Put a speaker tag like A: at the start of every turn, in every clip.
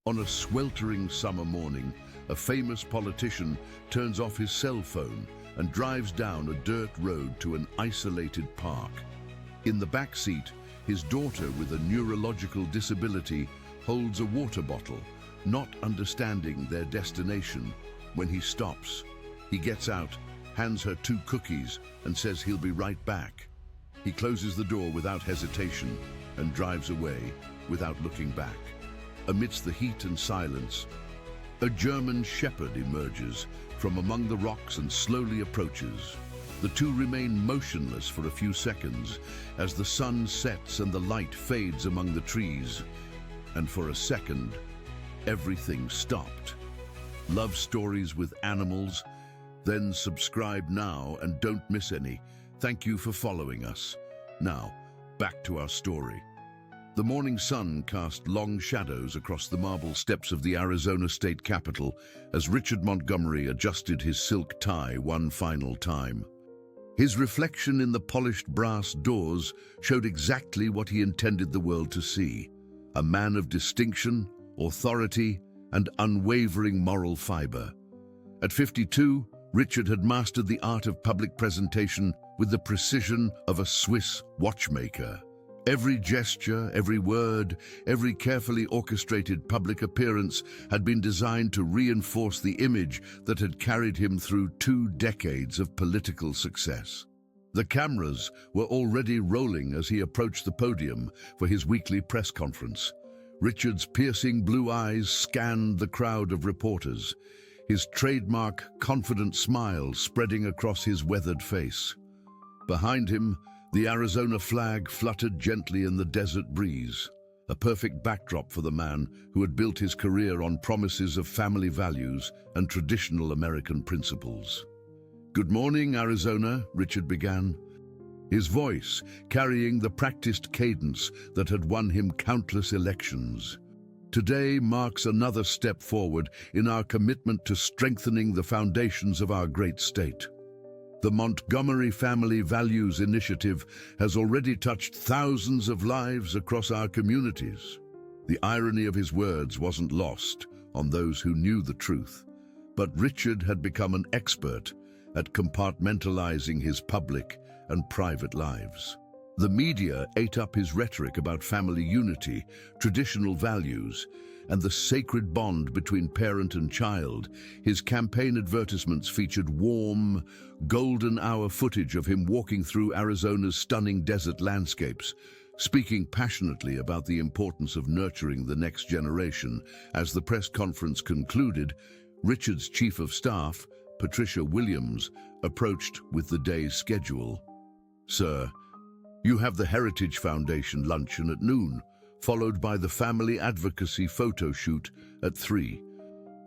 A: On a sweltering summer morning, a famous politician turns off his cell phone and drives down a dirt road to an isolated park. In the back seat, his daughter with a neurological disability holds a water bottle, not understanding their destination. When he stops, he gets out, hands her 2 cookies and says he'll be right back. He closes the door without hesitation and drives away without looking back. Amidst the heat and silence, a German shepherd emerges from among the rocks and slowly approaches. The two remain motionless for a few seconds as the sun sets and the light fades among the trees. And for a second, everything stopped. Love stories with animals? Then subscribe now and don't miss any. Thank you for following us. Now, back to our story. The morning sun cast long shadows across the marble steps of the Arizona State Capitol as Richard Montgomery adjusted his silk tie one final time. His reflection in the polished brass doors showed exactly what he intended the world to see: a man of distinction, authority, and unwavering moral fiber. At 52, Richard had mastered the art of public presentation with the precision of a Swiss watchmaker. Every gesture, every word, every carefully orchestrated public appearance had been designed to reinforce the image that had carried him through 2 decades of political success. The cameras were already rolling as he approached the podium for his weekly press conference. Richard's piercing blue eyes scanned the crowd of reporters, his trademark confident smile spreading across his weathered face. Behind him, the Arizona flag fluttered gently in the desert breeze, a perfect backdrop for the man who had built his career on promises of family values and traditional American principles. "Good morning, Arizona," Richard began, his voice carrying the practiced cadence that had won him countless elections. "Today marks another step forward in our commitment to strengthening the foundations of our great state. The Montgomery Family Values Initiative has already touched thousands of lives across our communities." The irony of his words wasn't lost on those who knew the truth, but Richard had become an expert at compartmentalizing his public and private lives. The media ate up his rhetoric about family unity, traditional values, and the sacred bond between parent and child. His campaign advertisements featured warm, golden hour footage of him walking through Arizona's stunning desert landscapes, speaking passionately about the importance of nurturing the next generation. As the press conference concluded, Richard's chief of staff, Patricia Williams, approached with the day's schedule. "Sir, you have the Heritage Foundation luncheon at noon, followed by the Family Advocacy photo shoot at 3.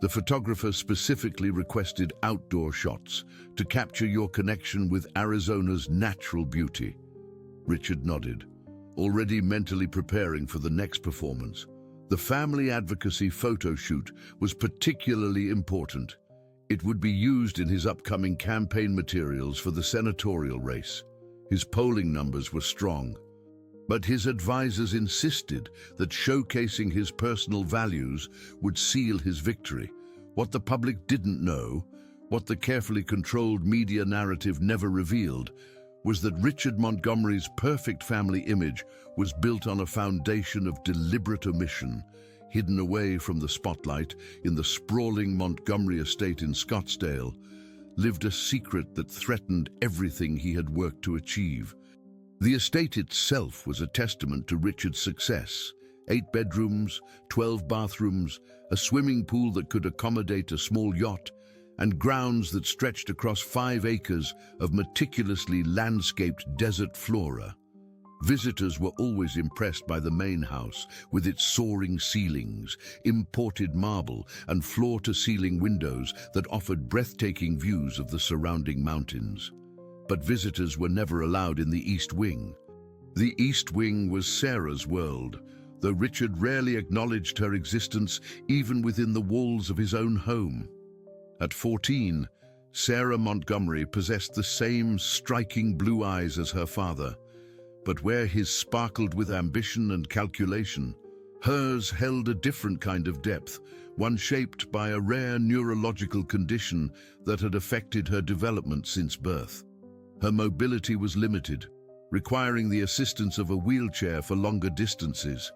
A: The photographer specifically requested outdoor shots to capture your connection with Arizona's natural beauty." Richard nodded, already mentally preparing for the next performance. The Family Advocacy photo shoot was particularly important. It would be used in his upcoming campaign materials for the senatorial race. His polling numbers were strong, but his advisors insisted that showcasing his personal values would seal his victory. What the public didn't know, what the carefully controlled media narrative never revealed, was that Richard Montgomery's perfect family image was built on a foundation of deliberate omission. Hidden away from the spotlight in the sprawling Montgomery estate in Scottsdale, lived a secret that threatened everything he had worked to achieve. The estate itself was a testament to Richard's success. 8 bedrooms, 12 bathrooms, a swimming pool that could accommodate a small yacht, and grounds that stretched across 5 acres of meticulously landscaped desert flora. Visitors were always impressed by the main house, with its soaring ceilings, imported marble, and floor-to-ceiling windows that offered breathtaking views of the surrounding mountains. But visitors were never allowed in the East Wing. The East Wing was Sarah's world, though Richard rarely acknowledged her existence even within the walls of his own home. At 14, Sarah Montgomery possessed the same striking blue eyes as her father, but where his sparkled with ambition and calculation, Hers held a different kind of depth, one shaped by a rare neurological condition that had affected her development since birth. Her mobility was limited, requiring the assistance of a wheelchair for longer distances,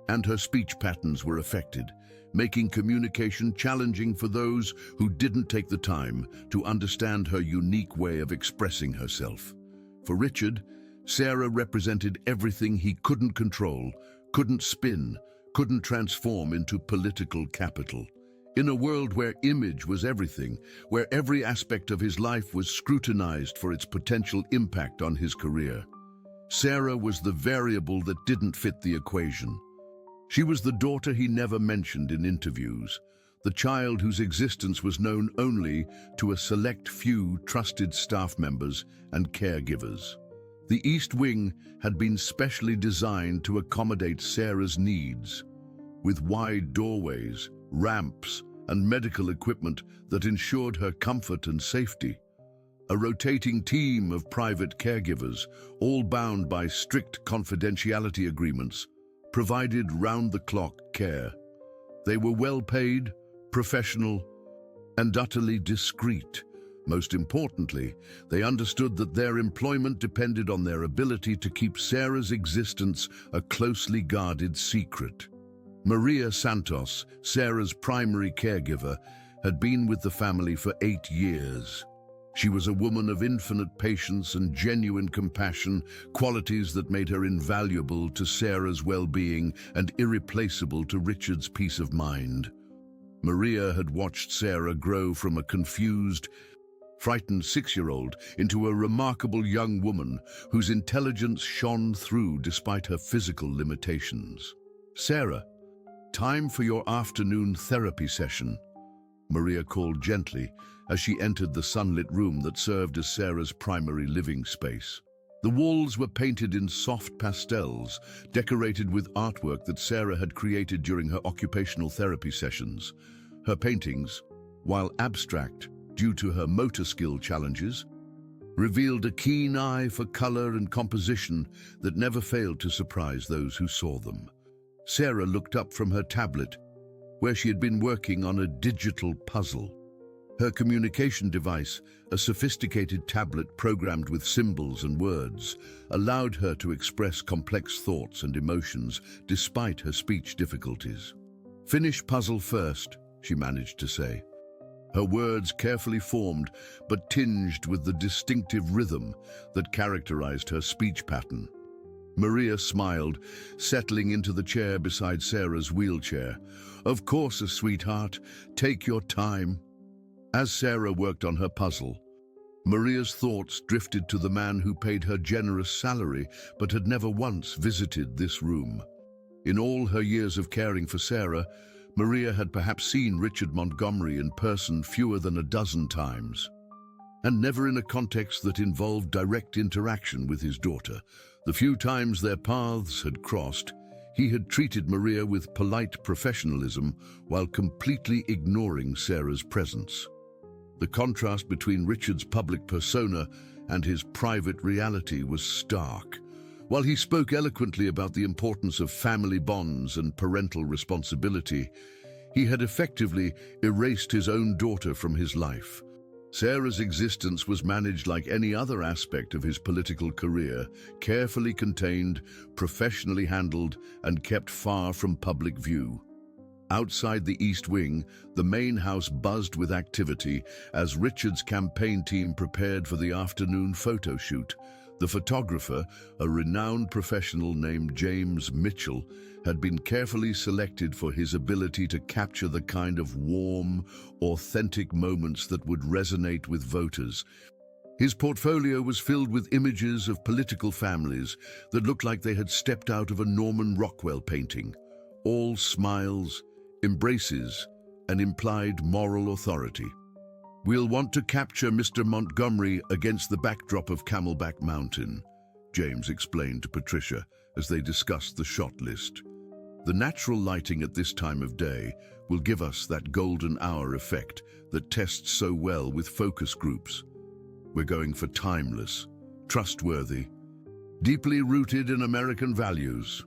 A: and her speech patterns were affected, making communication challenging for those who didn't take the time to understand her unique way of expressing herself. For Richard, Sarah represented everything he couldn't control, couldn't spin, couldn't transform into political capital. In a world where image was everything, where every aspect of his life was scrutinized for its potential impact on his career, Sarah was the variable that didn't fit the equation. She was the daughter he never mentioned in interviews, the child whose existence was known only to a select few trusted staff members and caregivers. The East Wing had been specially designed to accommodate Sarah's needs, with wide doorways, ramps, and medical equipment that ensured her comfort and safety. A rotating team of private caregivers, all bound by strict confidentiality agreements, provided round-the-clock care. They were well-paid, professional, and utterly discreet. Most importantly, they understood that their employment depended on their ability to keep Sarah's existence a closely guarded secret. Maria Santos, Sarah's primary caregiver, had been with the family for 8 years. She was a woman of infinite patience and genuine compassion, qualities that made her invaluable to Sarah's well-being and irreplaceable to Richard's peace of mind. Maria had watched Sarah grow from a confused, frightened 6-year-old into a remarkable young woman whose intelligence shone through despite her physical limitations. "Sarah, time for your afternoon therapy session," Maria called gently as she entered the sunlit room that served as Sarah's primary living space. The walls were painted in soft pastels, decorated with artwork that Sarah had created during her occupational therapy sessions. Her paintings, while abstract due to her motor skill challenges, revealed a keen eye for color and composition that never failed to surprise those who saw them. Sarah looked up from her tablet, where she had been working on a digital puzzle. Her communication device, a sophisticated tablet programmed with symbols and words, allowed her to express complex thoughts and emotions despite her speech difficulties. "Finish puzzle first," she managed to say. Her words carefully formed, but tinged with the distinctive rhythm that characterized her speech pattern. Maria smiled, settling into the chair beside Sarah's wheelchair. "Of course, sweetheart. Take your time." As Sarah worked on her puzzle, Maria's thoughts drifted to the man who paid her generous salary but had never once visited this room. In all her years of caring for Sarah, Maria had perhaps seen Richard Montgomery in person fewer than a dozen times, and never in a context that involved direct interaction with his daughter. The few times their paths had crossed, he had treated Maria with polite professionalism while completely ignoring Sarah's presence. The contrast between Richard's public persona and his private reality was stark. While he spoke eloquently about the importance of family bonds and parental responsibility, he had effectively erased his own daughter from his life. Sarah's existence was managed like any other aspect of his political career, carefully contained, professionally handled, and kept far from public view. Outside the East Wing, the main house buzzed with activity as Richard's campaign team prepared for the afternoon photo shoot. The photographer, a renowned professional named James Mitchell, had been carefully selected for his ability to capture the kind of warm, authentic moments that would resonate with voters. His portfolio was filled with images of political families that looked like they had stepped out of a Norman Rockwell painting, all smiles, embraces, and implied moral authority. "We'll want to capture Mr. Montgomery against the backdrop of Camelback Mountain," James explained to Patricia as they discussed the shot list. "The natural lighting at this time of day will give us that golden hour effect that tests so well with focus groups. We're going for timeless, trustworthy, deeply rooted in American values."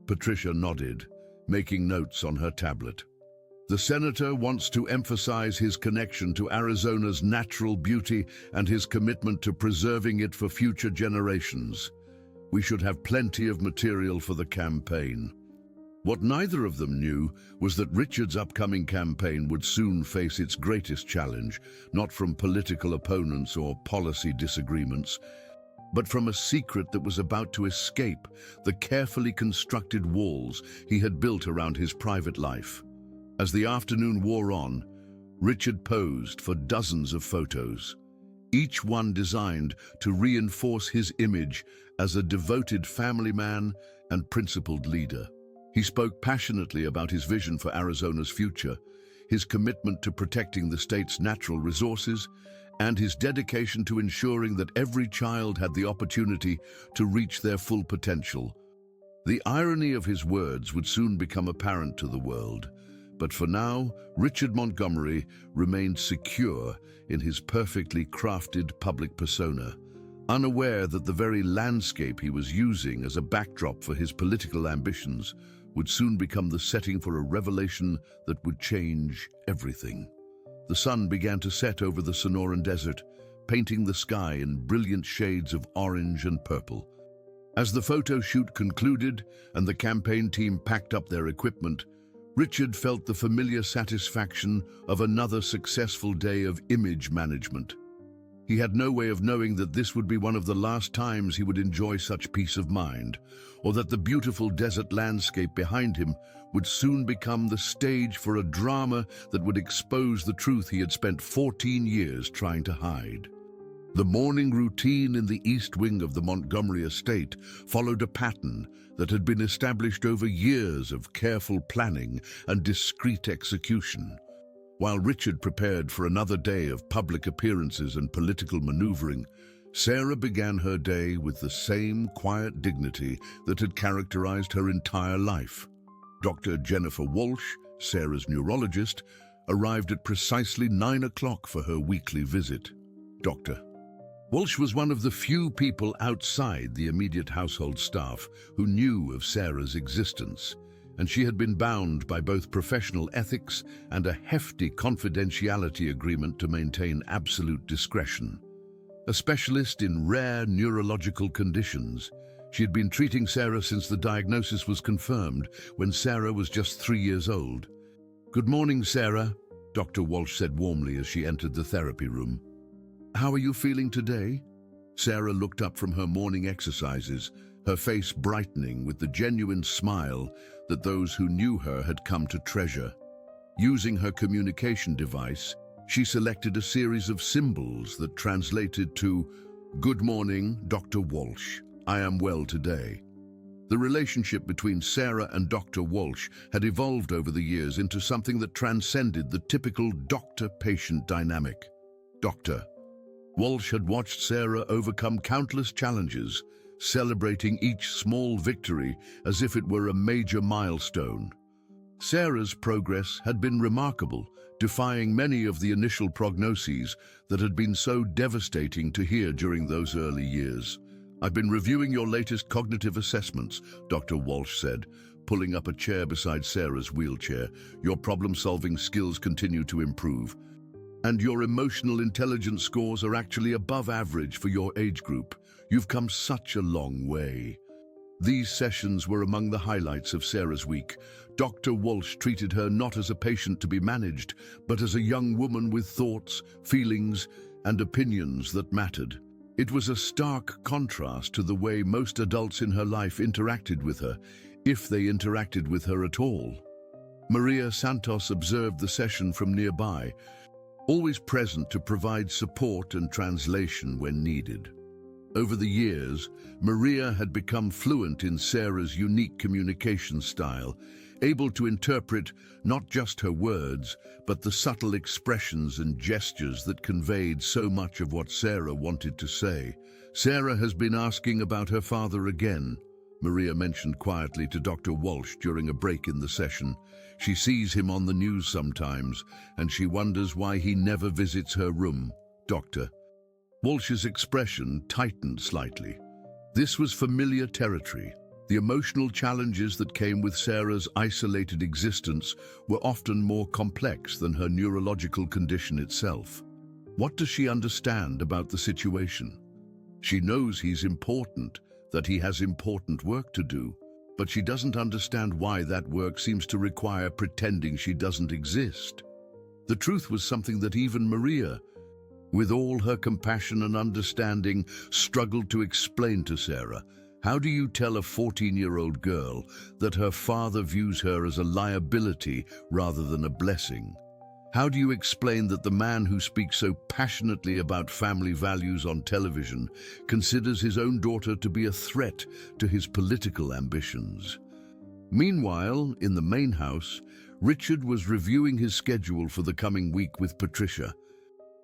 A: Patricia nodded, making notes on her tablet. The senator wants to emphasize his connection to Arizona's natural beauty and his commitment to preserving it for future generations. We should have plenty of material for the campaign. What neither of them knew was that Richard's upcoming campaign would soon face its greatest challenge, not from political opponents or policy disagreements, but from a secret that was about to escape the carefully constructed walls he had built around his private life. As the afternoon wore on, Richard posed for dozens of photos, each one designed to reinforce his image as a devoted family man and principled leader. He spoke passionately about his vision for Arizona's future, his commitment to protecting the state's natural resources, and his dedication to ensuring that every child had the opportunity to reach their full potential. The irony of his words would soon become apparent to the world, but for now, Richard Montgomery remained secure in his perfectly crafted public persona, unaware that the very landscape he was using as a backdrop for his political ambitions would soon become the setting for a revelation that would change everything. The sun began to set over the Sonoran Desert, painting the sky in brilliant shades of orange and purple. As the photo shoot concluded and the campaign team packed up their equipment, Richard felt the familiar satisfaction of another successful day of image management. He had no way of knowing that this would be one of the last times he would enjoy such peace of mind, or that the beautiful desert landscape behind him would soon become the stage for a drama that would expose the truth he had spent 14 years trying to hide. The morning routine in the east wing of the Montgomery estate followed a pattern that had been established over years of careful planning and discreet execution. While Richard prepared for another day of public appearances and political maneuvering, Sarah began her day with the same quiet dignity that had characterized her entire life. Dr. Jennifer Walsh, Sarah's neurologist, arrived at precisely 9 o'clock for her weekly visit. Dr. Walsh was one of the few people outside the immediate household staff who knew of Sarah's existence, and she had been bound by both professional ethics and a hefty confidentiality agreement to maintain absolute discretion. A specialist in rare neurological conditions, she had been treating Sarah since the diagnosis was confirmed when Sarah was just 3 years old. "Good morning, Sarah," Dr. Walsh said warmly as she entered the therapy room. "How are you feeling today?" Sarah looked up from her morning exercises, her face brightening with the genuine smile that those who knew her had come to treasure. Using her communication device, she selected a series of symbols that translated to, "Good morning, Dr. Walsh. I am well today." The relationship between Sarah and Dr. Walsh had evolved over the years into something that transcended the typical doctor-patient dynamic. Dr. Walsh had watched Sarah overcome countless challenges, celebrating each small victory as if it were a major milestone. Sarah's progress had been remarkable, defying many of the initial prognoses that had been so devastating to hear during those early years. "I've been reviewing your latest cognitive assessments," Dr. Walsh said, pulling up a chair beside Sarah's wheelchair. "Your problem-solving skills continue to improve, and your emotional intelligence scores are actually above average for your age group. You've come such a long way." These sessions were among the highlights of Sarah's week. Dr. Walsh treated her not as a patient to be managed, but as a young woman with thoughts, feelings, and opinions that mattered. It was a stark contrast to the way most adults in her life interacted with her, if they interacted with her at all. Maria Santos observed the session from nearby, always present to provide support and translation when needed. Over the years, Maria had become fluent in Sarah's unique communication style, able to interpret not just her words, but the subtle expressions and gestures that conveyed so much of what Sarah wanted to say. "Sarah has been asking about her father again," Maria mentioned quietly to Dr. Walsh during a break in the session. "She sees him on the news sometimes, and she wonders why he never visits her room." Dr. Walsh's expression tightened slightly. This was familiar territory. The emotional challenges that came with Sarah's isolated existence were often more complex than her neurological condition itself. What does she understand about the situation? She knows he's important, that he has important work to do, but she doesn't understand why that work seems to require pretending she doesn't exist. The truth was something that even Maria, with all her compassion and understanding, struggled to explain to Sarah. How do you tell a 14-year-old girl that her father views her as a liability rather than a blessing? How do you explain that the man who speaks so passionately about family values on television considers his own daughter to be a threat to his political ambitions? Meanwhile, in the main house, Richard was reviewing his schedule for the coming week with Patricia.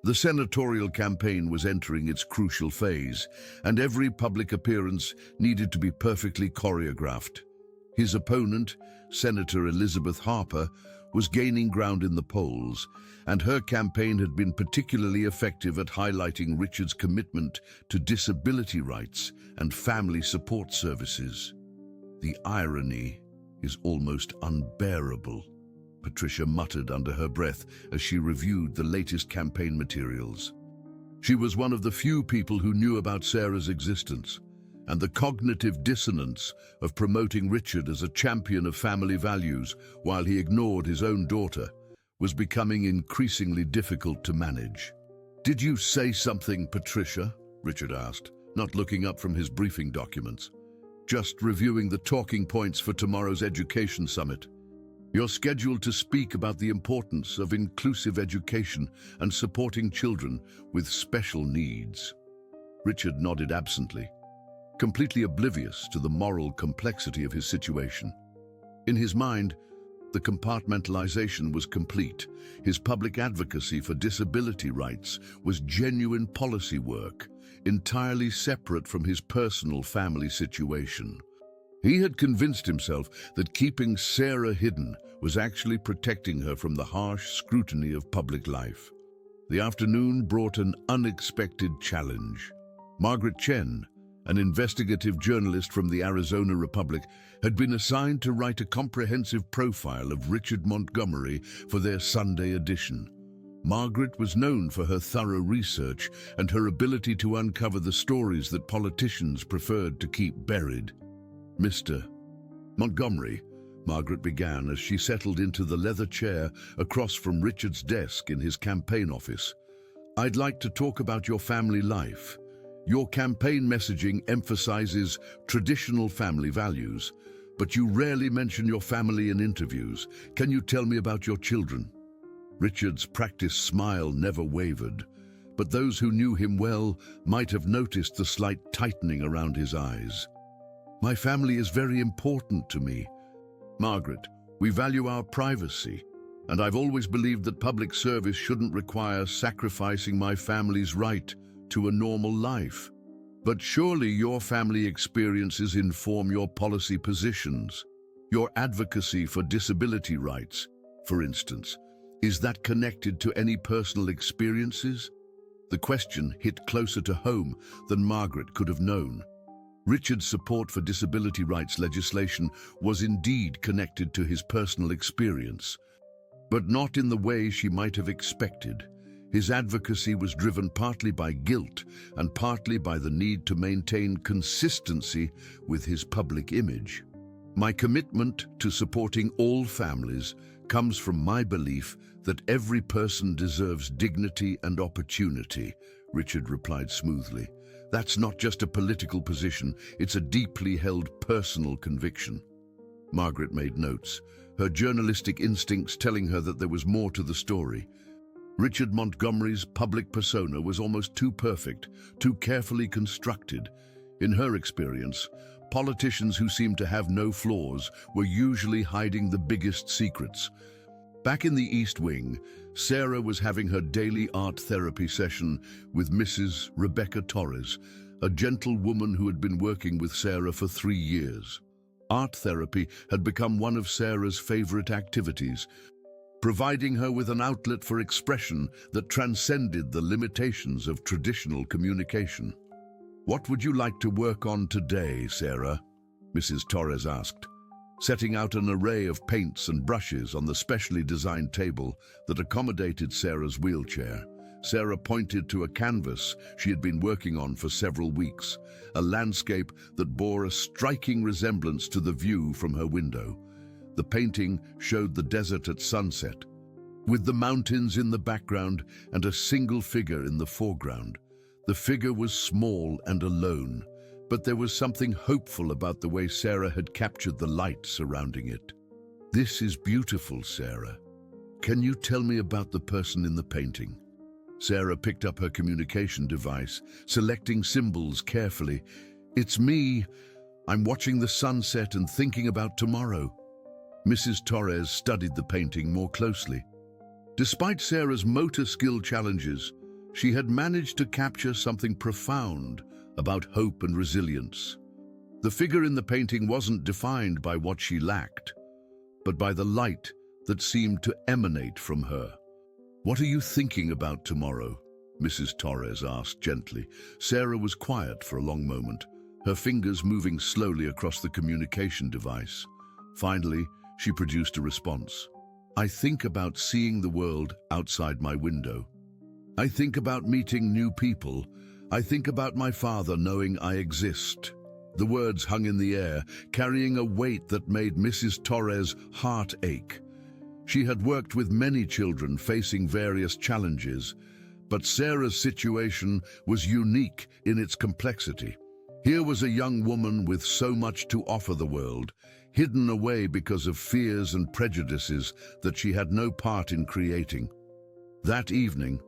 A: The senatorial campaign was entering its crucial phase, and every public appearance needed to be perfectly choreographed. His opponent, Senator Elizabeth Harper, was gaining ground in the polls, and her campaign had been particularly effective at highlighting Richard's commitment to disability rights and family support services. The irony is almost unbearable, Patricia muttered under her breath as she reviewed the latest campaign materials. She was one of the few people who knew about Sarah's existence, and the cognitive dissonance of promoting Richard as a champion of family values while he ignored his own daughter was becoming increasingly difficult to manage. "Did you say something, Patricia?" Richard asked, not looking up from his briefing documents. "Just reviewing the talking points for tomorrow's education summit. You're scheduled to speak about the importance of inclusive education and supporting children with special needs." Richard nodded absently, completely oblivious to the moral complexity of his situation. In his mind, the compartmentalization was complete. His public advocacy for disability rights was genuine policy work, entirely separate from his personal family situation. He had convinced himself that keeping Sarah hidden was actually protecting her from the harsh scrutiny of public life. The afternoon brought an unexpected challenge. Margaret Chen, an investigative journalist from the Arizona Republic, had been assigned to write a comprehensive profile of Richard Montgomery for their Sunday edition. Margaret was known for her thorough research and her ability to uncover the stories that politicians preferred to keep buried. "Mr. Montgomery," Margaret began as she settled into the leather chair across from Richard's desk in his campaign office, "I'd like to talk about your family life. Your campaign messaging emphasizes traditional family values, but you rarely mention your family in interviews. Can you tell me about your children?" Richard's practiced smile never wavered, but those who knew him well might have noticed the slight tightening around his eyes. "My family is very important to me. Margaret, we value our privacy, and I've always believed that public service shouldn't require sacrificing my family's right to a normal life. But surely your family experiences inform your policy positions. Your advocacy for disability rights, for instance, is that connected to any personal experiences?" The question hit closer to home than Margaret could have known. Richard's support for disability rights legislation was indeed connected to his personal experience, but not in the way she might have expected. His advocacy was driven partly by guilt and partly by the need to maintain consistency with his public image. "My commitment to supporting all families comes from my belief that every person deserves dignity and opportunity," Richard replied smoothly. "That's not just a political position, it's a deeply held personal conviction." Margaret made notes, her journalistic instincts telling her that there was more to the story. Richard Montgomery's public persona was almost too perfect, too carefully constructed. In her experience, politicians who seemed to have no flaws were usually hiding the biggest secrets. Back in the East Wing, Sarah was having her daily art therapy session with Mrs. Rebecca Torres, a gentle woman who had been working with Sarah for 3 years. Art therapy had become one of Sarah's favorite activities, providing her with an outlet for expression that transcended the limitations of traditional communication. "What would you like to work on today, Sarah?" Mrs. Torres asked, setting out an array of paints and brushes on the specially designed table that accommodated Sarah's wheelchair. Sarah pointed to a canvas she had been working on for several weeks, a landscape that bore a striking resemblance to the view from her window. The painting showed the desert at sunset, with the mountains in the background and a single figure in the foreground. The figure was small and alone, but there was something hopeful about the way Sarah had captured the light surrounding it. "This is beautiful, Sarah. Can you tell me about the person in the painting?" Sarah picked up her communication device, selecting symbols carefully. "It's me. I'm watching the sunset and thinking about tomorrow." Mrs. Torres studied the painting more closely. Despite Sarah's motor skill challenges, she had managed to capture something profound about hope and resilience. The figure in the painting wasn't defined by what she lacked, but by the light that seemed to emanate from her. "What are you thinking about tomorrow?" Mrs. Torres asked gently. Sarah was quiet for a long moment, her fingers moving slowly across the communication device. Finally, she produced a response. "I think about seeing the world outside my window. I think about meeting new people. I think about my father knowing I exist." The words hung in the air, carrying a weight that made Mrs. Torres' heart ache. She had worked with many children facing various challenges, but Sarah's situation was unique in its complexity. Here was a young woman with so much to offer the world, hidden away because of fears and prejudices that she had no part in creating. That evening,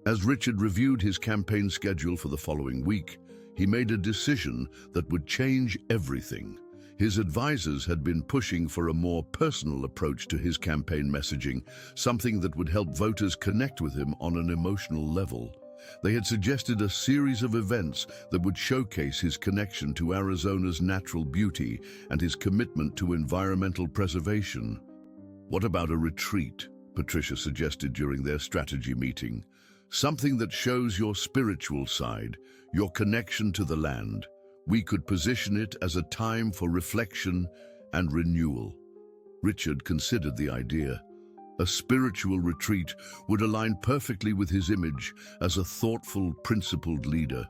A: as Richard reviewed his campaign schedule for the following week, he made a decision that would change everything. His advisors had been pushing for a more personal approach to his campaign messaging, something that would help voters connect with him on an emotional level. They had suggested a series of events that would showcase his connection to Arizona's natural beauty and his commitment to environmental preservation. "What about a retreat?" Patricia suggested during their strategy meeting. "Something that shows your spiritual side, your connection to the land. We could position it as a time for reflection and renewal." Richard considered the idea. A spiritual retreat would align perfectly with his image as a thoughtful, principled leader.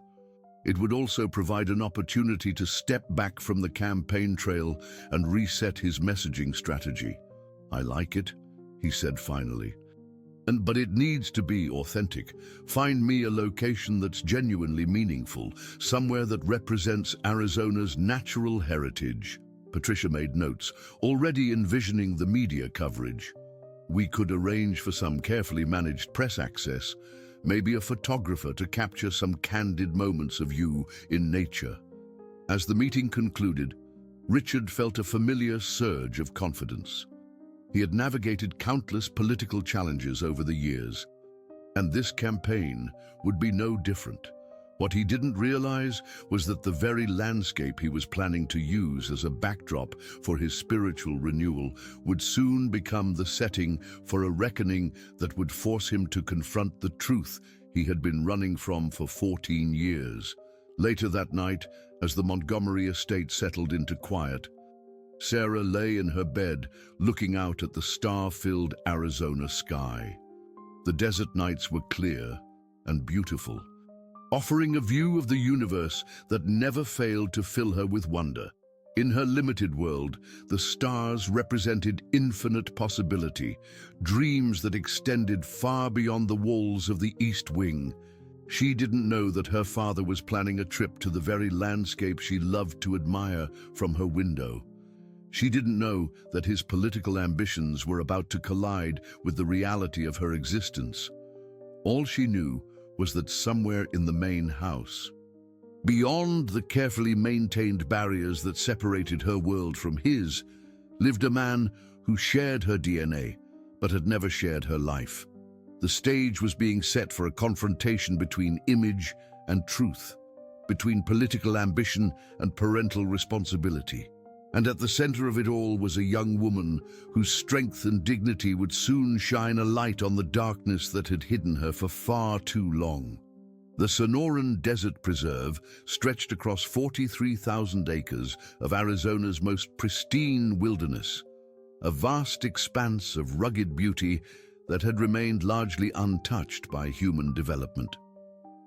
A: It would also provide an opportunity to step back from the campaign trail and reset his messaging strategy. "I like it," he said finally. But it needs to be authentic. Find me a location that's genuinely meaningful, somewhere that represents Arizona's natural heritage." Patricia made notes, already envisioning the media coverage. "We could arrange for some carefully managed press access, maybe a photographer to capture some candid moments of you in nature." As the meeting concluded, Richard felt a familiar surge of confidence. He had navigated countless political challenges over the years, and this campaign would be no different. What he didn't realize was that the very landscape he was planning to use as a backdrop for his spiritual renewal would soon become the setting for a reckoning that would force him to confront the truth he had been running from for 14 years. Later that night, as the Montgomery estate settled into quiet, Sarah lay in her bed, looking out at the star-filled Arizona sky. The desert nights were clear and beautiful, offering a view of the universe that never failed to fill her with wonder. In her limited world, the stars represented infinite possibility, dreams that extended far beyond the walls of the East Wing. She didn't know that her father was planning a trip to the very landscape she loved to admire from her window. She didn't know that his political ambitions were about to collide with the reality of her existence. All she knew was that somewhere in the main house, beyond the carefully maintained barriers that separated her world from his, lived a man who shared her DNA, but had never shared her life. The stage was being set for a confrontation between image and truth, between political ambition and parental responsibility. And at the center of it all was a young woman whose strength and dignity would soon shine a light on the darkness that had hidden her for far too long. The Sonoran Desert Preserve stretched across 43,000 acres of Arizona's most pristine wilderness, a vast expanse of rugged beauty that had remained largely untouched by human development.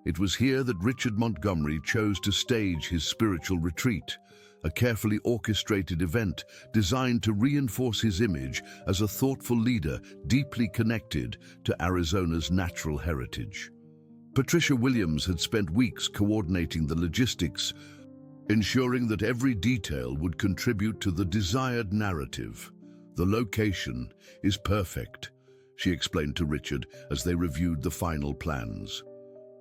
A: It was here that Richard Montgomery chose to stage his spiritual retreat, a carefully orchestrated event designed to reinforce his image as a thoughtful leader deeply connected to Arizona's natural heritage. Patricia Williams had spent weeks coordinating the logistics, ensuring that every detail would contribute to the desired narrative. "The location is perfect," she explained to Richard as they reviewed the final plans.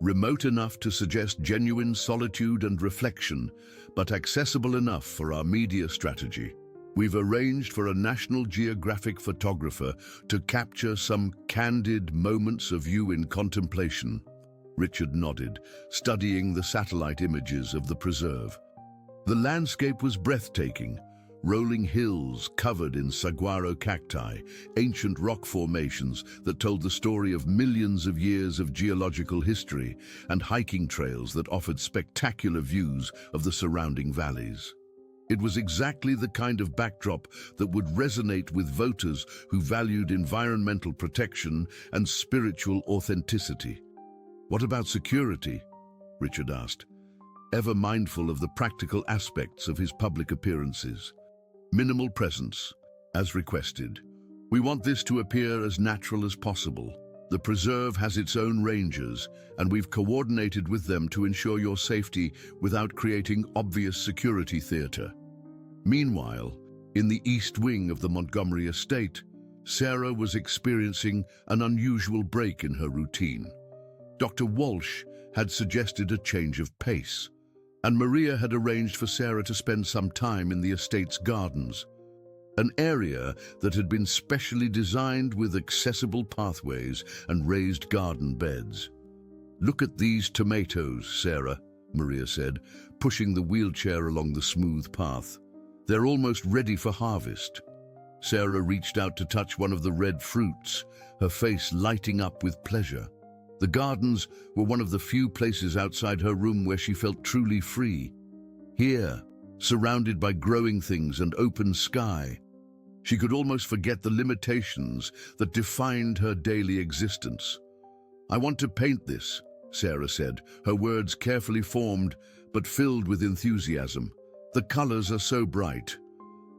A: "Remote enough to suggest genuine solitude and reflection, but accessible enough for our media strategy. We've arranged for a National Geographic photographer to capture some candid moments of you in contemplation." Richard nodded, studying the satellite images of the preserve. The landscape was breathtaking. Rolling hills covered in saguaro cacti, ancient rock formations that told the story of millions of years of geological history, and hiking trails that offered spectacular views of the surrounding valleys. It was exactly the kind of backdrop that would resonate with voters who valued environmental protection and spiritual authenticity. "What about security?" Richard asked, ever mindful of the practical aspects of his public appearances. "Minimal presence, as requested. We want this to appear as natural as possible. The preserve has its own rangers, and we've coordinated with them to ensure your safety without creating obvious security theater." Meanwhile, in the east wing of the Montgomery estate, Sarah was experiencing an unusual break in her routine. Dr. Walsh had suggested a change of pace, and Maria had arranged for Sarah to spend some time in the estate's gardens, an area that had been specially designed with accessible pathways and raised garden beds. "Look at these tomatoes, Sarah," Maria said, pushing the wheelchair along the smooth path. "They're almost ready for harvest." Sarah reached out to touch one of the red fruits, her face lighting up with pleasure. The gardens were one of the few places outside her room where she felt truly free. Here, surrounded by growing things and open sky, she could almost forget the limitations that defined her daily existence. "I want to paint this," Sarah said, her words carefully formed but filled with enthusiasm. "The colors are so bright."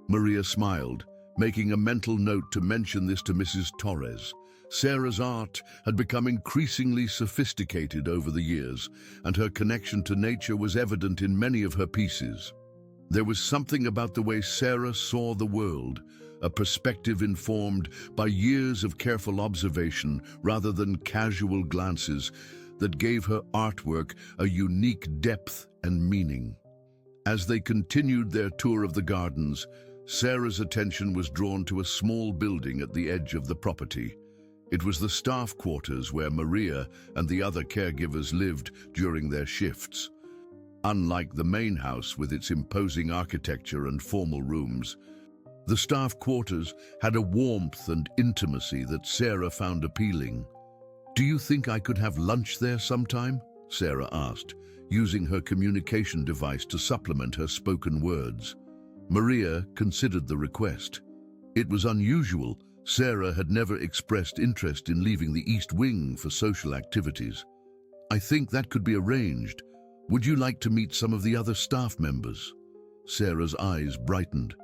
A: Maria smiled, making a mental note to mention this to Mrs. Torres. Sarah's art had become increasingly sophisticated over the years, and her connection to nature was evident in many of her pieces. There was something about the way Sarah saw the world, a perspective informed by years of careful observation rather than casual glances, that gave her artwork a unique depth and meaning. As they continued their tour of the gardens, Sarah's attention was drawn to a small building at the edge of the property. It was the staff quarters where Maria and the other caregivers lived during their shifts. Unlike the main house with its imposing architecture and formal rooms, the staff quarters had a warmth and intimacy that Sarah found appealing. "Do you think I could have lunch there sometime?" Sarah asked, using her communication device to supplement her spoken words. Maria considered the request. It was unusual. Sarah had never expressed interest in leaving the East Wing for social activities. "I think that could be arranged. Would you like to meet some of the other staff members?" Sarah's eyes brightened.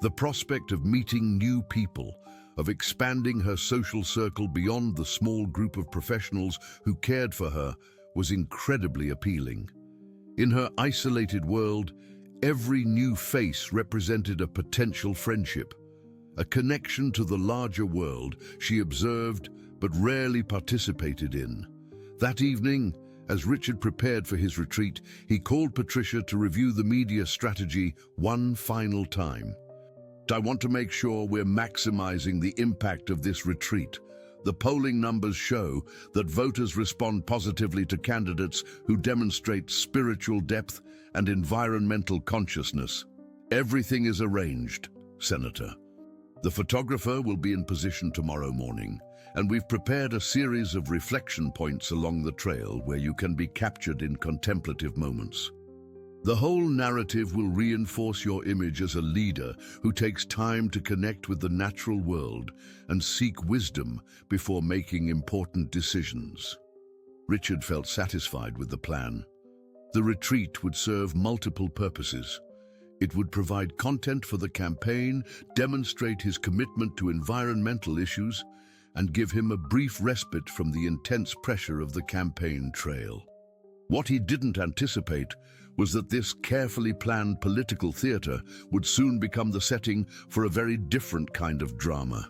A: The prospect of meeting new people, of expanding her social circle beyond the small group of professionals who cared for her, was incredibly appealing. In her isolated world, every new face represented a potential friendship, a connection to the larger world she observed but rarely participated in. That evening, as Richard prepared for his retreat, he called Patricia to review the media strategy one final time. "I want to make sure we're maximizing the impact of this retreat. The polling numbers show that voters respond positively to candidates who demonstrate spiritual depth and environmental consciousness. Everything is arranged, Senator. The photographer will be in position tomorrow morning, and we've prepared a series of reflection points along the trail where you can be captured in contemplative moments. The whole narrative will reinforce your image as a leader who takes time to connect with the natural world and seek wisdom before making important decisions. Richard felt satisfied with the plan. The retreat would serve multiple purposes. It would provide content for the campaign, demonstrate his commitment to environmental issues, and give him a brief respite from the intense pressure of the campaign trail. What he didn't anticipate was that this carefully planned political theater would soon become the setting for a very different kind of drama.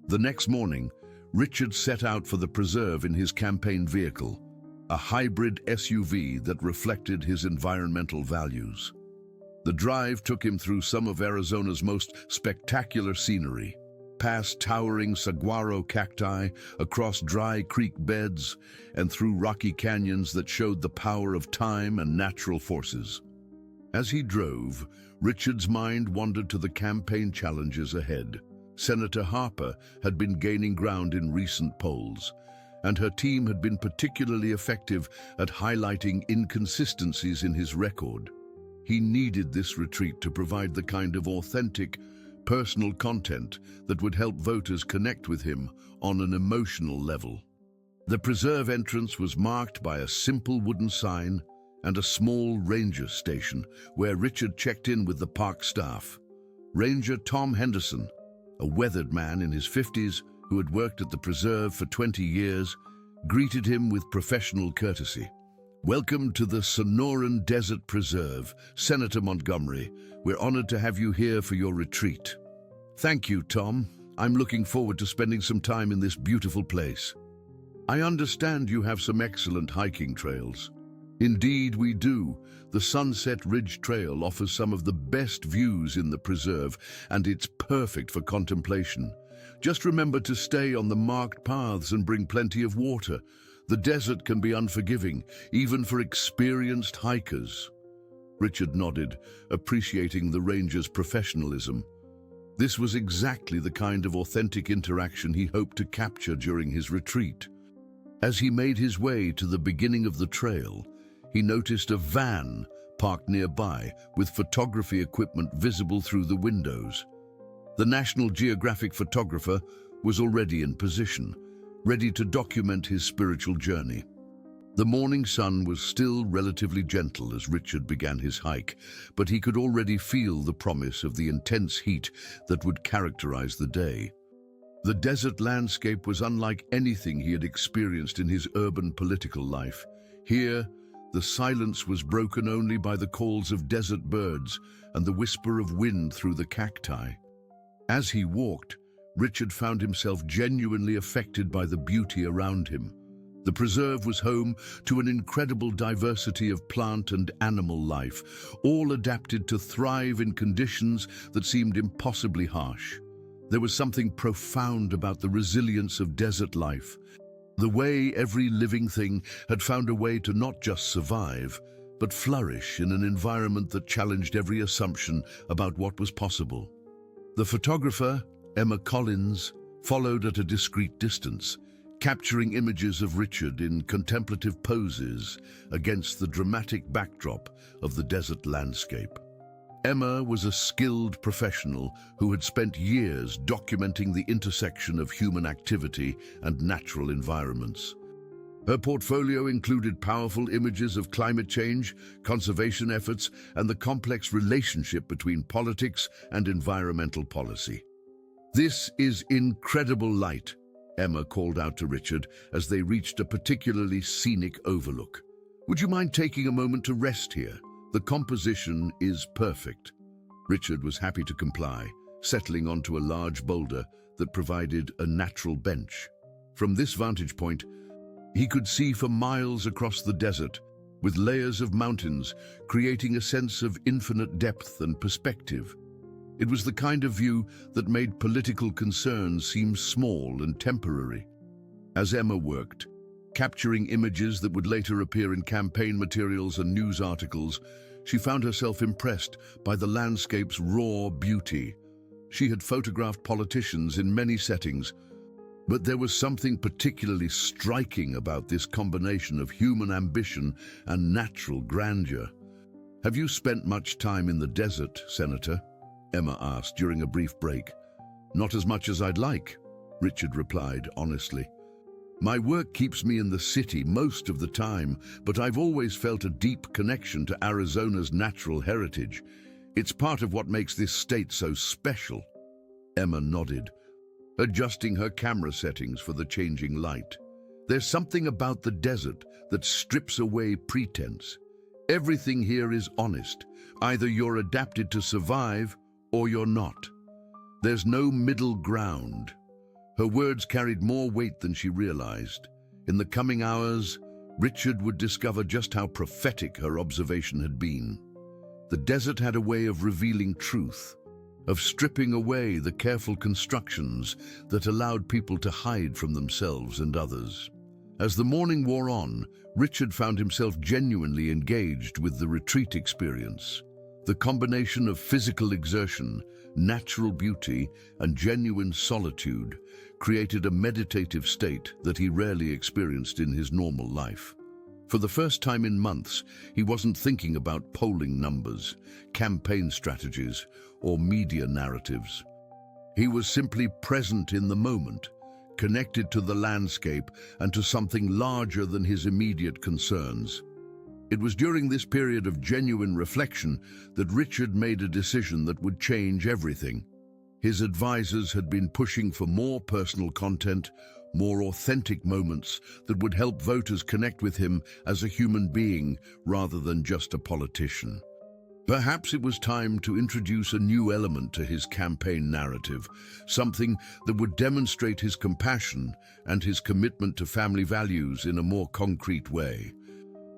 A: The next morning, Richard set out for the preserve in his campaign vehicle, a hybrid SUV that reflected his environmental values. The drive took him through some of Arizona's most spectacular scenery, past towering saguaro cacti, across dry creek beds, and through rocky canyons that showed the power of time and natural forces. As he drove, Richard's mind wandered to the campaign challenges ahead. Senator Harper had been gaining ground in recent polls, and her team had been particularly effective at highlighting inconsistencies in his record. He needed this retreat to provide the kind of authentic, personal content that would help voters connect with him on an emotional level. The preserve entrance was marked by a simple wooden sign and a small ranger station where Richard checked in with the park staff. Ranger Tom Henderson, a weathered man in his 50s who had worked at the preserve for 20 years, greeted him with professional courtesy. "Welcome to the Sonoran Desert Preserve, Senator Montgomery. We're honored to have you here for your retreat." "Thank you, Tom. I'm looking forward to spending some time in this beautiful place. I understand you have some excellent hiking trails." "Indeed we do. The Sunset Ridge Trail offers some of the best views in the preserve, and it's perfect for contemplation. Just remember to stay on the marked paths and bring plenty of water. The desert can be unforgiving, even for experienced hikers." Richard nodded, appreciating the ranger's professionalism. This was exactly the kind of authentic interaction he hoped to capture during his retreat. As he made his way to the beginning of the trail, he noticed a van parked nearby with photography equipment visible through the windows. The National Geographic photographer was already in position, ready to document his spiritual journey. The morning sun was still relatively gentle as Richard began his hike, but he could already feel the promise of the intense heat that would characterize the day. The desert landscape was unlike anything he had experienced in his urban political life. Here, the silence was broken only by the calls of desert birds and the whisper of wind through the cacti. As he walked, Richard found himself genuinely affected by the beauty around him. The preserve was home to an incredible diversity of plant and animal life, all adapted to thrive in conditions that seemed impossibly harsh. There was something profound about the resilience of desert life, the way every living thing had found a way to not just survive, but flourish in an environment that challenged every assumption about what was possible. The photographer, Emma Collins, followed at a discreet distance, capturing images of Richard in contemplative poses against the dramatic backdrop of the desert landscape. Emma was a skilled professional who had spent years documenting the intersection of human activity and natural environments. Her portfolio included powerful images of climate change, conservation efforts, and the complex relationship between politics and environmental policy. "This is incredible light," Emma called out to Richard as they reached a particularly scenic overlook. "Would you mind taking a moment to rest here? The composition is perfect." Richard was happy to comply, settling onto a large boulder that provided a natural bench. From this vantage point, he could see for miles across the desert, with layers of mountains creating a sense of infinite depth and perspective. It was the kind of view that made political concerns seem small and temporary. As Emma worked, capturing images that would later appear in campaign materials and news articles, she found herself impressed by the landscape's raw beauty. She had photographed politicians in many settings, But there was something particularly striking about this combination of human ambition and natural grandeur. "Have you spent much time in the desert, Senator?" Emma asked during a brief break. "Not as much as I'd like," Richard replied honestly. "My work keeps me in the city most of the time, but I've always felt a deep connection to Arizona's natural heritage. It's part of what makes this state so special." Emma nodded, adjusting her camera settings for the changing light. "There's something about the desert that strips away pretense. Everything here is honest. Either you're adapted to survive or you're not. There's no middle ground." Her words carried more weight than she realized. In the coming hours, Richard would discover just how prophetic her observation had been. The desert had a way of revealing truth, of stripping away the careful constructions that allowed people to hide from themselves and others. As the morning wore on, Richard found himself genuinely engaged with the retreat experience. The combination of physical exertion, natural beauty, and genuine solitude created a meditative state that he rarely experienced in his normal life. For the first time in months, he wasn't thinking about polling numbers, campaign strategies, or media narratives. He was simply present in the moment, connected to the landscape and to something larger than his immediate concerns. It was during this period of genuine reflection that Richard made a decision that would change everything. His advisors had been pushing for more personal content, more authentic moments that would help voters connect with him as a human being rather than just a politician. Perhaps it was time to introduce a new element to his campaign narrative, something that would demonstrate his compassion and his commitment to family values in a more concrete way.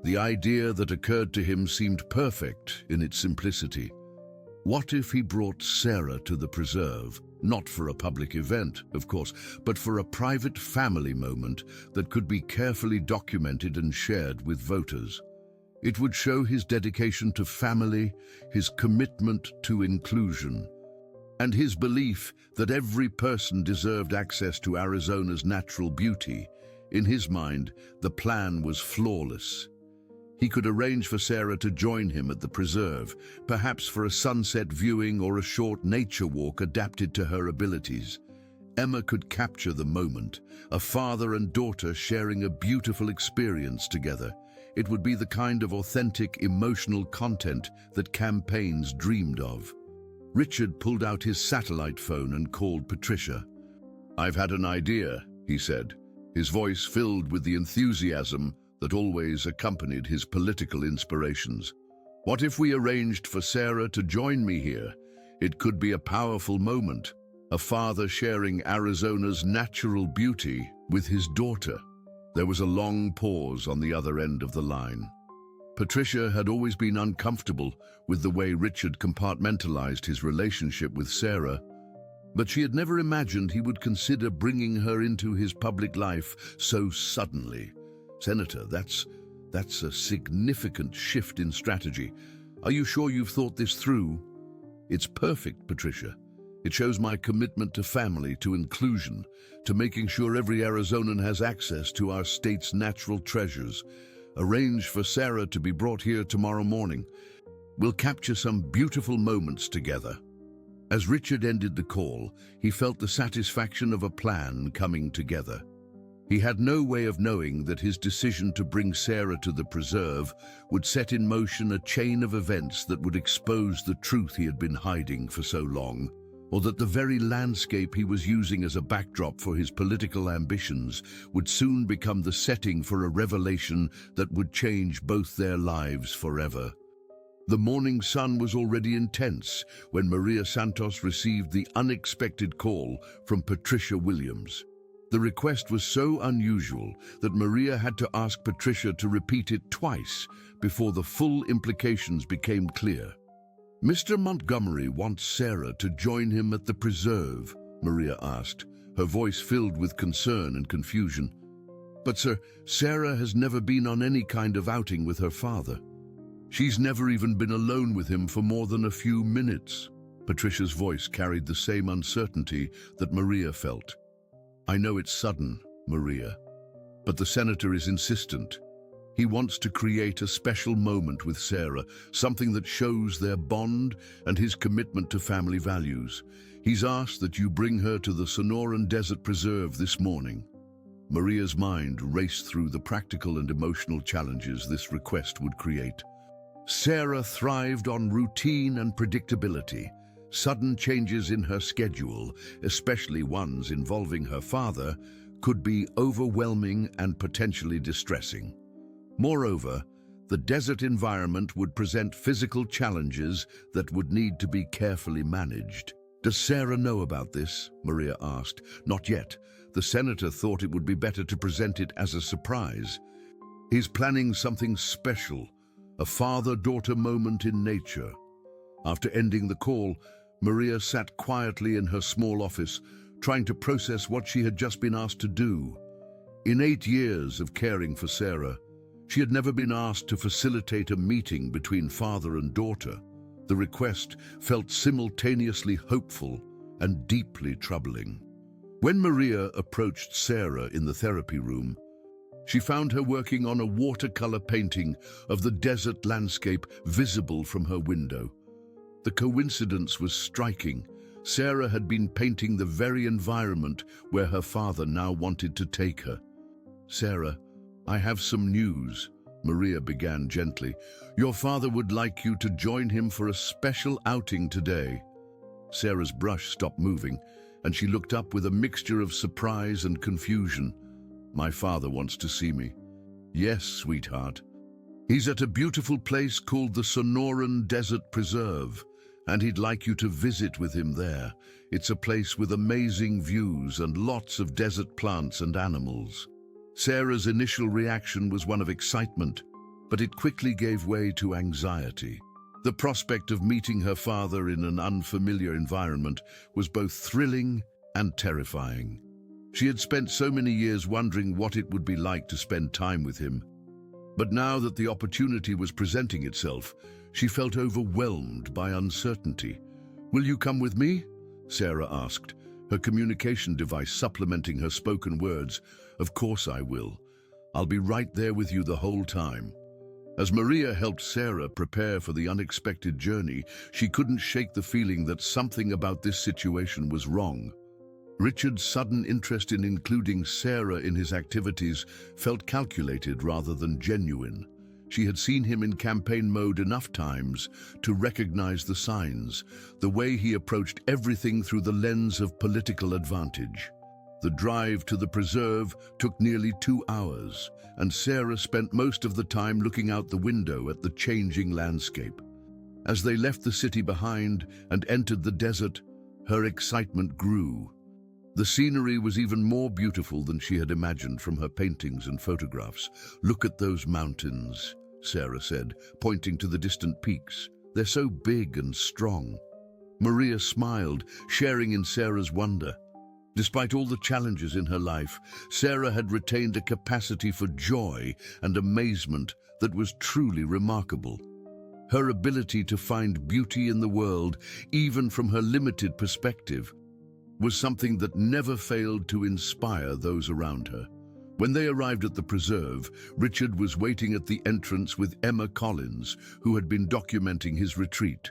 A: The idea that occurred to him seemed perfect in its simplicity. What if he brought Sarah to the preserve, not for a public event, of course, but for a private family moment that could be carefully documented and shared with voters? It would show his dedication to family, his commitment to inclusion, and his belief that every person deserved access to Arizona's natural beauty. In his mind, the plan was flawless. He could arrange for Sarah to join him at the preserve, perhaps for a sunset viewing or a short nature walk adapted to her abilities. Emma could capture the moment, a father and daughter sharing a beautiful experience together. It would be the kind of authentic, emotional content that campaigns dreamed of. Richard pulled out his satellite phone and called Patricia. "I've had an idea," he said, his voice filled with the enthusiasm that always accompanied his political inspirations. "What if we arranged for Sarah to join me here? It could be a powerful moment, a father sharing Arizona's natural beauty with his daughter." There was a long pause on the other end of the line. Patricia had always been uncomfortable with the way Richard compartmentalized his relationship with Sarah, but she had never imagined he would consider bringing her into his public life so suddenly. "Senator, that's a significant shift in strategy. Are you sure you've thought this through?" "It's perfect, Patricia. It shows my commitment to family, to inclusion, to making sure every Arizonan has access to our state's natural treasures. Arrange for Sarah to be brought here tomorrow morning. We'll capture some beautiful moments together." As Richard ended the call, he felt the satisfaction of a plan coming together. He had no way of knowing that his decision to bring Sarah to the preserve would set in motion a chain of events that would expose the truth he had been hiding for so long, or that the very landscape he was using as a backdrop for his political ambitions would soon become the setting for a revelation that would change both their lives forever. The morning sun was already intense when Maria Santos received the unexpected call from Patricia Williams. The request was so unusual that Maria had to ask Patricia to repeat it twice before the full implications became clear. "Mr. Montgomery wants Sarah to join him at the preserve," Maria asked, her voice filled with concern and confusion. "But sir, Sarah has never been on any kind of outing with her father. She's never even been alone with him for more than a few minutes." Patricia's voice carried the same uncertainty that Maria felt. I know it's sudden, Maria, but the senator is insistent. He wants to create a special moment with Sarah, something that shows their bond and his commitment to family values. He's asked that you bring her to the Sonoran Desert Preserve this morning. Maria's mind raced through the practical and emotional challenges this request would create. Sarah thrived on routine and predictability. Sudden changes in her schedule, especially ones involving her father, could be overwhelming and potentially distressing. Moreover, the desert environment would present physical challenges that would need to be carefully managed. Does Sarah know about this? Maria asked. Not yet. The senator thought it would be better to present it as a surprise. He's planning something special, a father-daughter moment in nature. After ending the call, Maria sat quietly in her small office, trying to process what she had just been asked to do. In 8 years of caring for Sarah, she had never been asked to facilitate a meeting between father and daughter. The request felt simultaneously hopeful and deeply troubling. When Maria approached Sarah in the therapy room, she found her working on a watercolor painting of the desert landscape visible from her window. The coincidence was striking. Sarah had been painting the very environment where her father now wanted to take her. "Sarah, I have some news," Maria began gently. "Your father would like you to join him for a special outing today." Sarah's brush stopped moving, and she looked up with a mixture of surprise and confusion. "My father wants to see me." "Yes, sweetheart. He's at a beautiful place called the Sonoran Desert Preserve, and he'd like you to visit with him there. It's a place with amazing views and lots of desert plants and animals." Sarah's initial reaction was one of excitement, but it quickly gave way to anxiety. The prospect of meeting her father in an unfamiliar environment was both thrilling and terrifying. She had spent so many years wondering what it would be like to spend time with him. But now that the opportunity was presenting itself, she felt overwhelmed by uncertainty. "Will you come with me?" Sarah asked, her communication device supplementing her spoken words. "Of course I will. I'll be right there with you the whole time." As Maria helped Sarah prepare for the unexpected journey, she couldn't shake the feeling that something about this situation was wrong. Richard's sudden interest in including Sarah in his activities felt calculated rather than genuine. She had seen him in campaign mode enough times to recognize the signs, the way he approached everything through the lens of political advantage. The drive to the preserve took nearly 2 hours, and Sarah spent most of the time looking out the window at the changing landscape. As they left the city behind and entered the desert, her excitement grew. The scenery was even more beautiful than she had imagined from her paintings and photographs. "Look at those mountains," Sarah said, pointing to the distant peaks. "They're so big and strong." Maria smiled, sharing in Sarah's wonder. Despite all the challenges in her life, Sarah had retained a capacity for joy and amazement that was truly remarkable. Her ability to find beauty in the world, even from her limited perspective, was something that never failed to inspire those around her. When they arrived at the preserve, Richard was waiting at the entrance with Emma Collins, who had been documenting his retreat.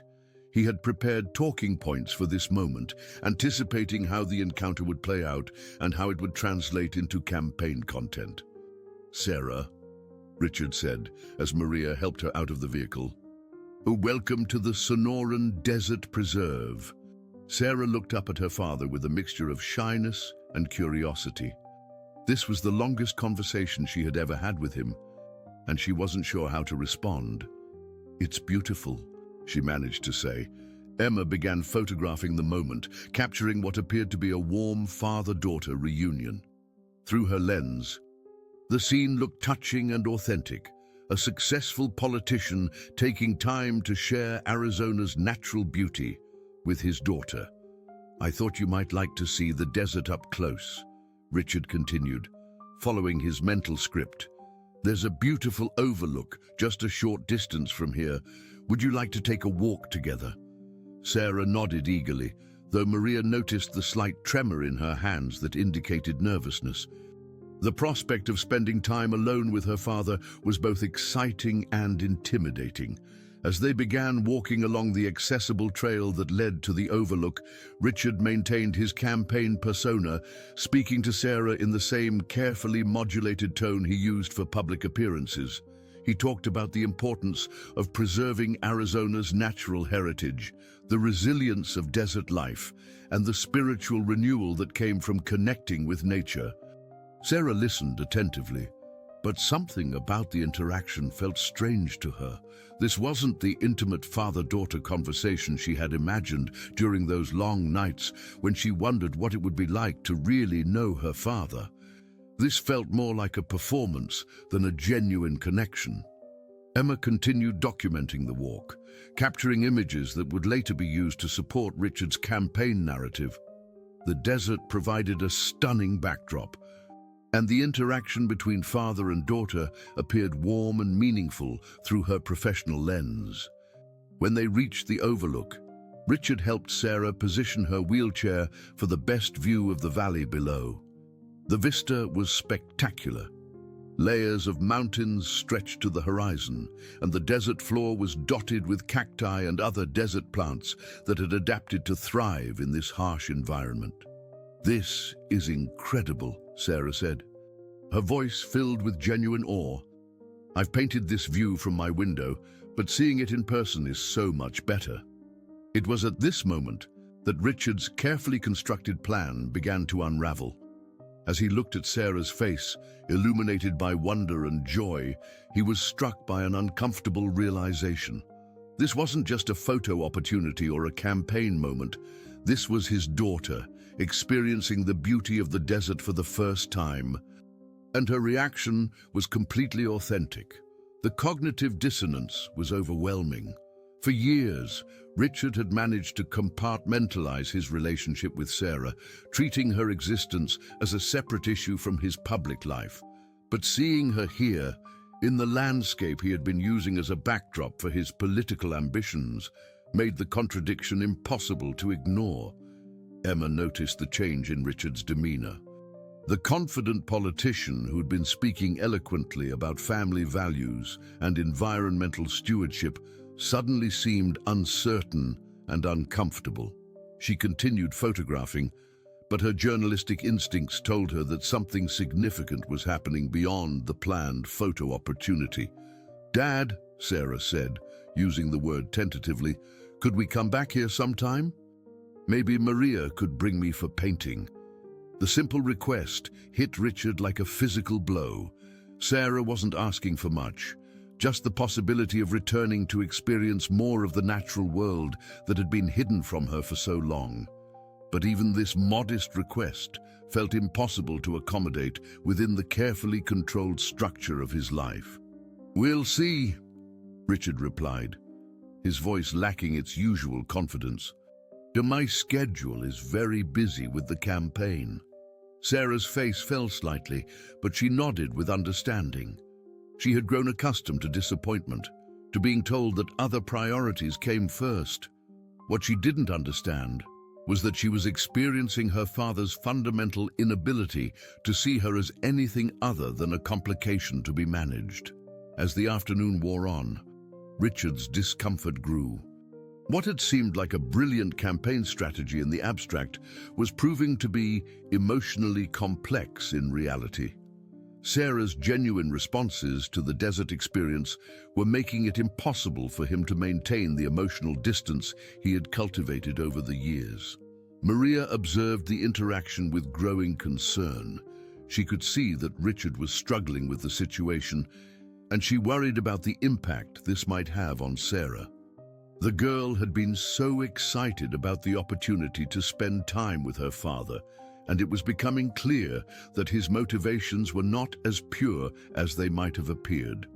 A: He had prepared talking points for this moment, anticipating how the encounter would play out and how it would translate into campaign content. "Sarah," Richard said, as Maria helped her out of the vehicle, "welcome to the Sonoran Desert Preserve." Sarah looked up at her father with a mixture of shyness and curiosity. This was the longest conversation she had ever had with him, and she wasn't sure how to respond. "It's beautiful," she managed to say. Emma began photographing the moment, capturing what appeared to be a warm father-daughter reunion. Through her lens, the scene looked touching and authentic, a successful politician taking time to share Arizona's natural beauty with his daughter. "I thought you might like to see the desert up close," Richard continued, following his mental script. "There's a beautiful overlook just a short distance from here. Would you like to take a walk together?" Sarah nodded eagerly, though Maria noticed the slight tremor in her hands that indicated nervousness. The prospect of spending time alone with her father was both exciting and intimidating. As they began walking along the accessible trail that led to the overlook, Richard maintained his campaign persona, speaking to Sarah in the same carefully modulated tone he used for public appearances. He talked about the importance of preserving Arizona's natural heritage, the resilience of desert life, and the spiritual renewal that came from connecting with nature. Sarah listened attentively, but something about the interaction felt strange to her. This wasn't the intimate father-daughter conversation she had imagined during those long nights when she wondered what it would be like to really know her father. This felt more like a performance than a genuine connection. Emma continued documenting the walk, capturing images that would later be used to support Richard's campaign narrative. The desert provided a stunning backdrop, and the interaction between father and daughter appeared warm and meaningful through her professional lens. When they reached the overlook, Richard helped Sarah position her wheelchair for the best view of the valley below. The vista was spectacular. Layers of mountains stretched to the horizon, and the desert floor was dotted with cacti and other desert plants that had adapted to thrive in this harsh environment. "This is incredible," Sarah said, her voice filled with genuine awe. "I've painted this view from my window, but seeing it in person is so much better." It was at this moment that Richard's carefully constructed plan began to unravel. As he looked at Sarah's face, illuminated by wonder and joy, he was struck by an uncomfortable realization. This wasn't just a photo opportunity or a campaign moment. This was his daughter, experiencing the beauty of the desert for the first time. And her reaction was completely authentic. The cognitive dissonance was overwhelming. For years, Richard had managed to compartmentalize his relationship with Sarah, treating her existence as a separate issue from his public life. But seeing her here, in the landscape he had been using as a backdrop for his political ambitions, made the contradiction impossible to ignore. Emma noticed the change in Richard's demeanor. The confident politician who'd been speaking eloquently about family values and environmental stewardship suddenly seemed uncertain and uncomfortable. She continued photographing, but her journalistic instincts told her that something significant was happening beyond the planned photo opportunity. "Dad," Sarah said, using the word tentatively, "could we come back here sometime? Maybe Maria could bring me for painting." The simple request hit Richard like a physical blow. Sarah wasn't asking for much, just the possibility of returning to experience more of the natural world that had been hidden from her for so long. But even this modest request felt impossible to accommodate within the carefully controlled structure of his life. "We'll see," Richard replied, his voice lacking its usual confidence. "My schedule is very busy with the campaign." Sarah's face fell slightly, but she nodded with understanding. She had grown accustomed to disappointment, to being told that other priorities came first. What she didn't understand was that she was experiencing her father's fundamental inability to see her as anything other than a complication to be managed. As the afternoon wore on, Richard's discomfort grew. What had seemed like a brilliant campaign strategy in the abstract was proving to be emotionally complex in reality. Sarah's genuine responses to the desert experience were making it impossible for him to maintain the emotional distance he had cultivated over the years. Maria observed the interaction with growing concern. She could see that Richard was struggling with the situation, and she worried about the impact this might have on Sarah. The girl had been so excited about the opportunity to spend time with her father, and it was becoming clear that his motivations were not as pure as they might have appeared.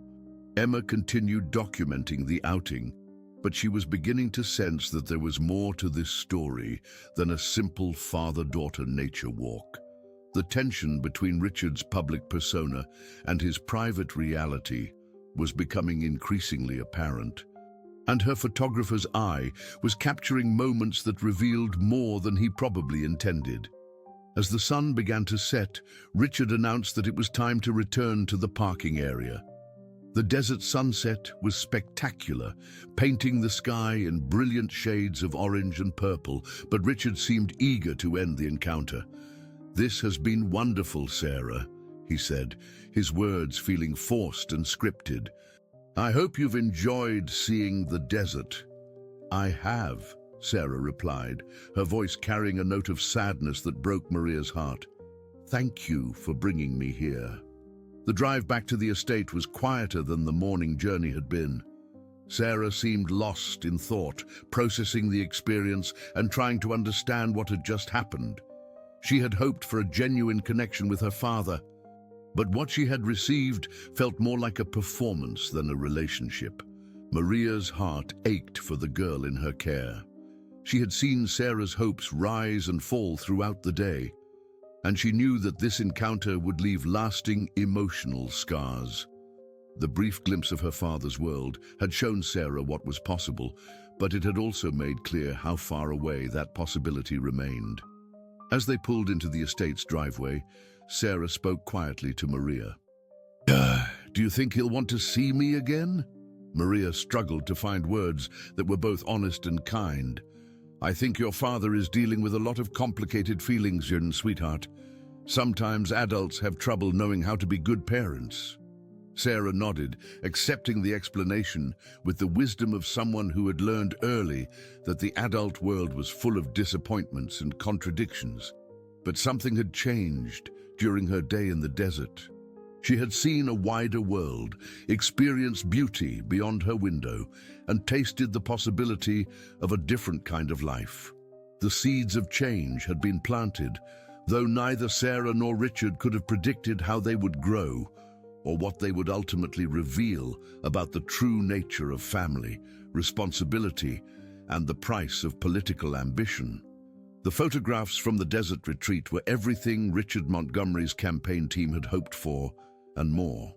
A: Emma continued documenting the outing, but she was beginning to sense that there was more to this story than a simple father-daughter nature walk. The tension between Richard's public persona and his private reality was becoming increasingly apparent. and her photographer's eye was capturing moments that revealed more than he probably intended. As the sun began to set, Richard announced that it was time to return to the parking area. The desert sunset was spectacular, painting the sky in brilliant shades of orange and purple, but Richard seemed eager to end the encounter. "This has been wonderful, Sarah," he said, his words feeling forced and scripted. "I hope you've enjoyed seeing the desert." "I have," Sarah replied, her voice carrying a note of sadness that broke Maria's heart. "Thank you for bringing me here." The drive back to the estate was quieter than the morning journey had been. Sarah seemed lost in thought, processing the experience and trying to understand what had just happened. She had hoped for a genuine connection with her father, but what she had received felt more like a performance than a relationship. Maria's heart ached for the girl in her care. She had seen Sarah's hopes rise and fall throughout the day, and she knew that this encounter would leave lasting emotional scars. The brief glimpse of her father's world had shown Sarah what was possible, but it had also made clear how far away that possibility remained. As they pulled into the estate's driveway, Sarah spoke quietly to Maria. "Do you think he'll want to see me again?" Maria struggled to find words that were both honest and kind. "I think your father is dealing with a lot of complicated feelings, sweetheart. Sometimes adults have trouble knowing how to be good parents." Sarah nodded, accepting the explanation with the wisdom of someone who had learned early that the adult world was full of disappointments and contradictions. But something had changed during her day in the desert. She had seen a wider world, experienced beauty beyond her window, and tasted the possibility of a different kind of life. The seeds of change had been planted, though neither Sarah nor Richard could have predicted how they would grow or what they would ultimately reveal about the true nature of family, responsibility, and the price of political ambition. The photographs from the desert retreat were everything Richard Montgomery's campaign team had hoped for, and more.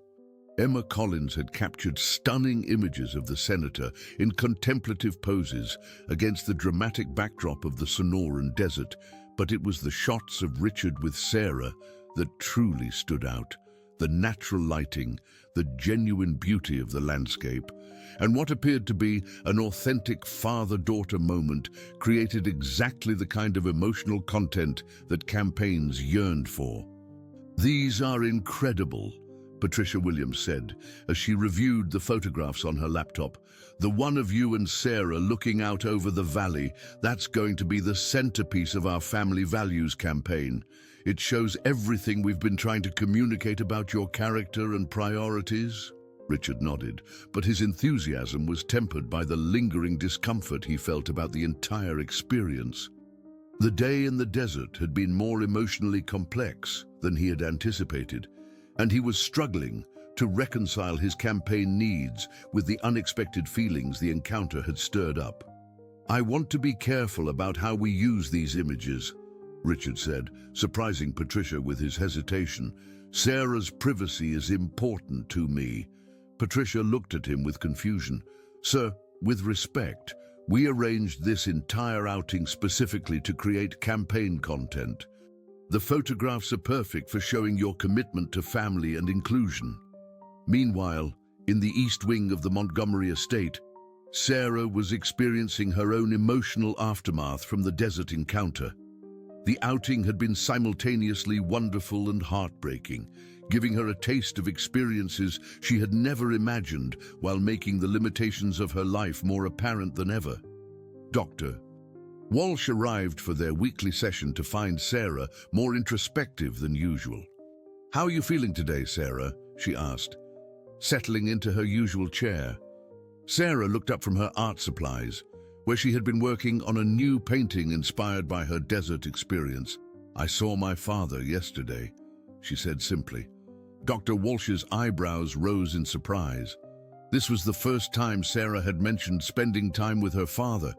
A: Emma Collins had captured stunning images of the senator in contemplative poses against the dramatic backdrop of the Sonoran desert, but it was the shots of Richard with Sarah that truly stood out. The natural lighting, the genuine beauty of the landscape, and what appeared to be an authentic father-daughter moment created exactly the kind of emotional content that campaigns yearned for. "These are incredible," Patricia Williams said as she reviewed the photographs on her laptop. "The one of you and Sarah looking out over the valley, that's going to be the centerpiece of our family values campaign. It shows everything we've been trying to communicate about your character and priorities." Richard nodded, but his enthusiasm was tempered by the lingering discomfort he felt about the entire experience. The day in the desert had been more emotionally complex than he had anticipated, and he was struggling to reconcile his campaign needs with the unexpected feelings the encounter had stirred up. "I want to be careful about how we use these images," Richard said, surprising Patricia with his hesitation. "Sarah's privacy is important to me." Patricia looked at him with confusion. "Sir, with respect, we arranged this entire outing specifically to create campaign content. The photographs are perfect for showing your commitment to family and inclusion." Meanwhile, in the east wing of the Montgomery estate, Sarah was experiencing her own emotional aftermath from the desert encounter. The outing had been simultaneously wonderful and heartbreaking, giving her a taste of experiences she had never imagined while making the limitations of her life more apparent than ever. Dr. Walsh arrived for their weekly session to find Sarah more introspective than usual. "How are you feeling today, Sarah?" she asked, settling into her usual chair. Sarah looked up from her art supplies, where she had been working on a new painting inspired by her desert experience. "I saw my father yesterday," she said simply. Dr. Walsh's eyebrows rose in surprise. This was the first time Sarah had mentioned spending time with her father,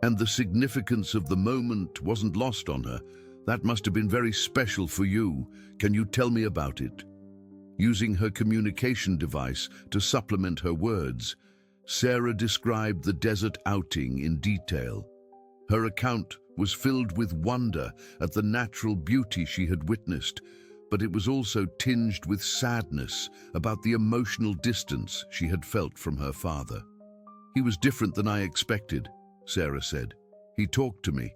A: and the significance of the moment wasn't lost on her. "That must have been very special for you. Can you tell me about it?" Using her communication device to supplement her words, Sarah described the desert outing in detail. Her account was filled with wonder at the natural beauty she had witnessed, but it was also tinged with sadness about the emotional distance she had felt from her father. "He was different than I expected," Sarah said. "He talked to me,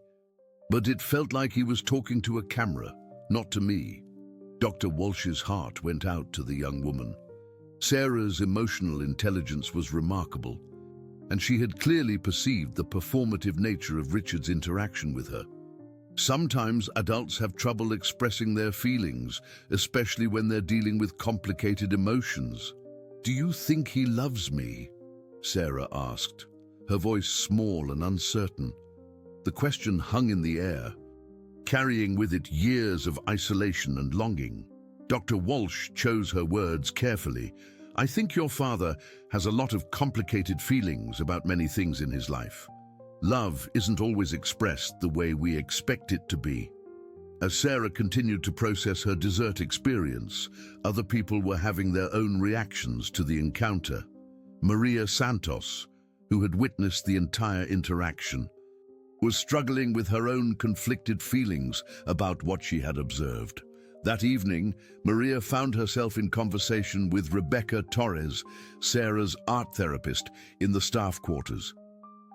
A: but it felt like he was talking to a camera, not to me." Dr. Walsh's heart went out to the young woman. Sarah's emotional intelligence was remarkable, and she had clearly perceived the performative nature of Richard's interaction with her. Sometimes adults have trouble expressing their feelings, especially when they're dealing with complicated emotions. "Do you think he loves me?" Sarah asked, her voice small and uncertain. The question hung in the air, carrying with it years of isolation and longing. Dr. Walsh chose her words carefully. "I think your father has a lot of complicated feelings about many things in his life. Love isn't always expressed the way we expect it to be." As Sarah continued to process her desert experience, other people were having their own reactions to the encounter. Maria Santos, who had witnessed the entire interaction, was struggling with her own conflicted feelings about what she had observed. That evening, Maria found herself in conversation with Rebecca Torres, Sarah's art therapist, in the staff quarters.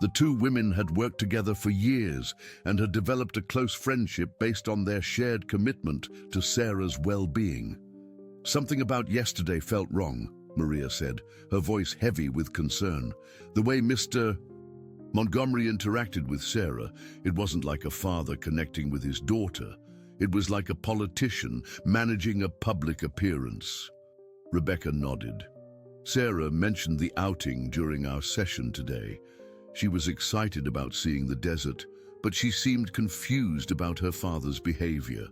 A: The two women had worked together for years and had developed a close friendship based on their shared commitment to Sarah's well-being. "Something about yesterday felt wrong," Maria said, her voice heavy with concern. "The way Mr. Montgomery interacted with Sarah, it wasn't like a father connecting with his daughter. It was like a politician managing a public appearance." Rebecca nodded. "Sarah mentioned the outing during our session today. She was excited about seeing the desert, but she seemed confused about her father's behavior.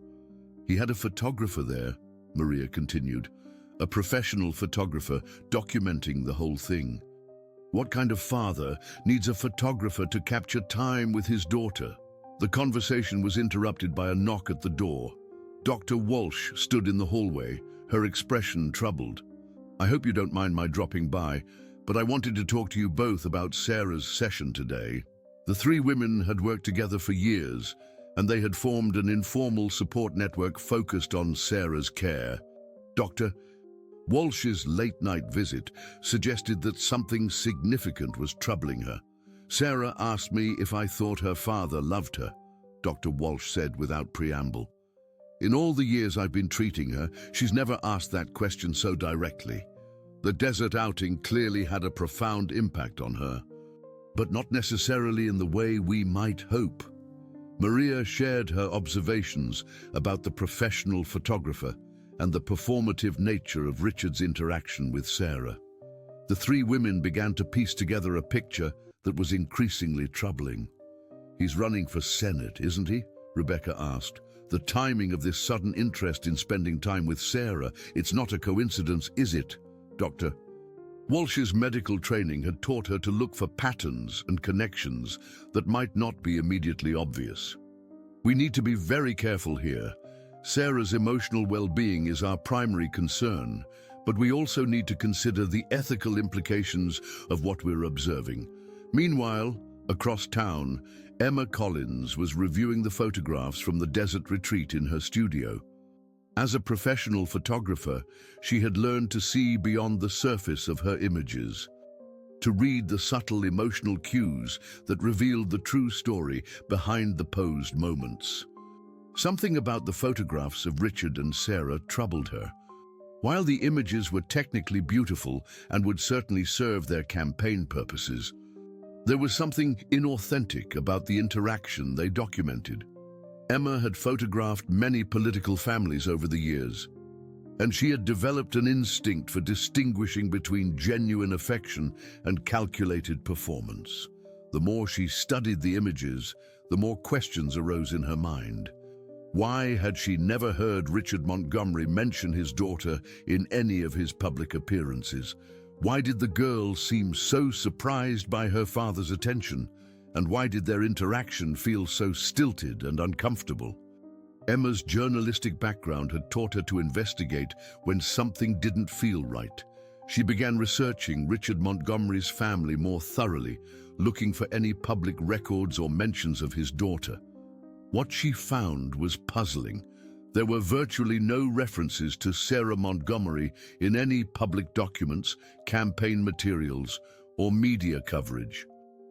A: He had a photographer there," Maria continued, "a professional photographer documenting the whole thing. What kind of father needs a photographer to capture time with his daughter?" The conversation was interrupted by a knock at the door. Dr. Walsh stood in the hallway, her expression troubled. "I hope you don't mind my dropping by, but I wanted to talk to you both about Sarah's session today." The three women had worked together for years, and they had formed an informal support network focused on Sarah's care. Dr. Walsh's late-night visit suggested that something significant was troubling her. "Sarah asked me if I thought her father loved her," Dr. Walsh said without preamble. "In all the years I've been treating her, she's never asked that question so directly. The desert outing clearly had a profound impact on her, but not necessarily in the way we might hope." Maria shared her observations about the professional photographer and the performative nature of Richard's interaction with Sarah. The three women began to piece together a picture that was increasingly troubling. "He's running for Senate, isn't he?" Rebecca asked. "The timing of this sudden interest in spending time with Sarah, it's not a coincidence, is it?" Dr. Walsh's medical training had taught her to look for patterns and connections that might not be immediately obvious. "We need to be very careful here. Sarah's emotional well-being is our primary concern, but we also need to consider the ethical implications of what we're observing." Meanwhile, across town, Emma Collins was reviewing the photographs from the desert retreat in her studio. As a professional photographer, she had learned to see beyond the surface of her images, to read the subtle emotional cues that revealed the true story behind the posed moments. Something about the photographs of Richard and Sarah troubled her. While the images were technically beautiful and would certainly serve their campaign purposes, there was something inauthentic about the interaction they documented. Emma had photographed many political families over the years, and she had developed an instinct for distinguishing between genuine affection and calculated performance. The more she studied the images, the more questions arose in her mind. Why had she never heard Richard Montgomery mention his daughter in any of his public appearances? Why did the girl seem so surprised by her father's attention? And why did their interaction feel so stilted and uncomfortable? Emma's journalistic background had taught her to investigate when something didn't feel right. She began researching Richard Montgomery's family more thoroughly, looking for any public records or mentions of his daughter. What she found was puzzling. There were virtually no references to Sarah Montgomery in any public documents, campaign materials, or media coverage.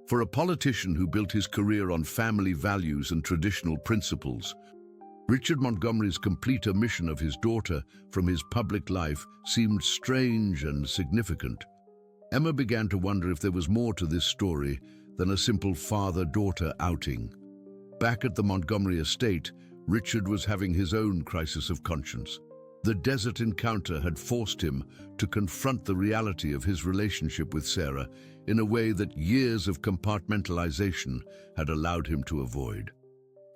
A: For a politician who built his career on family values and traditional principles, Richard Montgomery's complete omission of his daughter from his public life seemed strange and significant. Emma began to wonder if there was more to this story than a simple father-daughter outing. Back at the Montgomery estate, Richard was having his own crisis of conscience. The desert encounter had forced him to confront the reality of his relationship with Sarah in a way that years of compartmentalization had allowed him to avoid.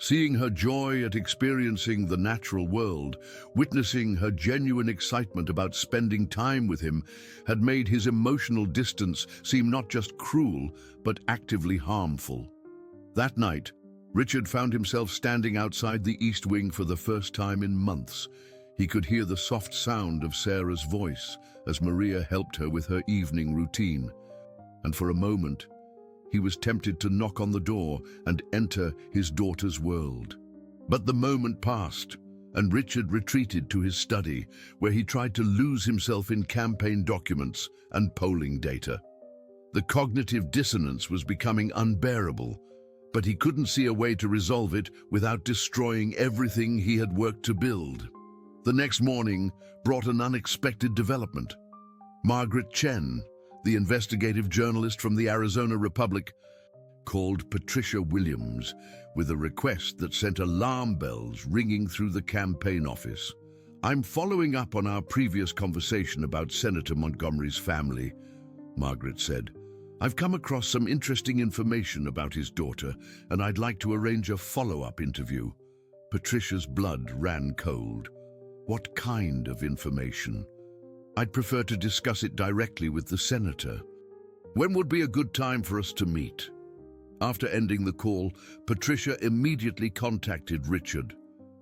A: Seeing her joy at experiencing the natural world, witnessing her genuine excitement about spending time with him, had made his emotional distance seem not just cruel, but actively harmful. That night, Richard found himself standing outside the East Wing for the first time in months. He could hear the soft sound of Sarah's voice as Maria helped her with her evening routine. And for a moment, he was tempted to knock on the door and enter his daughter's world. But the moment passed, and Richard retreated to his study, where he tried to lose himself in campaign documents and polling data. The cognitive dissonance was becoming unbearable, but he couldn't see a way to resolve it without destroying everything he had worked to build. The next morning brought an unexpected development. Margaret Chen, the investigative journalist from the Arizona Republic, called Patricia Williams with a request that sent alarm bells ringing through the campaign office. "I'm following up on our previous conversation about Senator Montgomery's family," Margaret said. "I've come across some interesting information about his daughter, and I'd like to arrange a follow-up interview." Patricia's blood ran cold. What kind of information? "I'd prefer to discuss it directly with the senator. When would be a good time for us to meet?" After ending the call, Patricia immediately contacted Richard.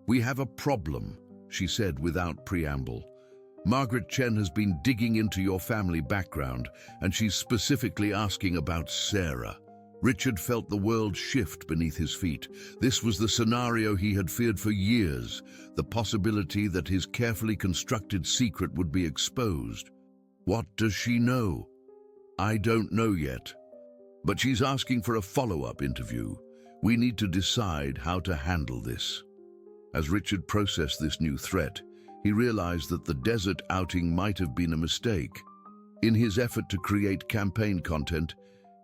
A: "We have a problem," she said without preamble. "Margaret Chen has been digging into your family background, and she's specifically asking about Sarah." Richard felt the world shift beneath his feet. This was the scenario he had feared for years, the possibility that his carefully constructed secret would be exposed. "What does she know?" "I don't know yet. But she's asking for a follow-up interview. We need to decide how to handle this." As Richard processed this new threat, he realized that the desert outing might have been a mistake. In his effort to create campaign content,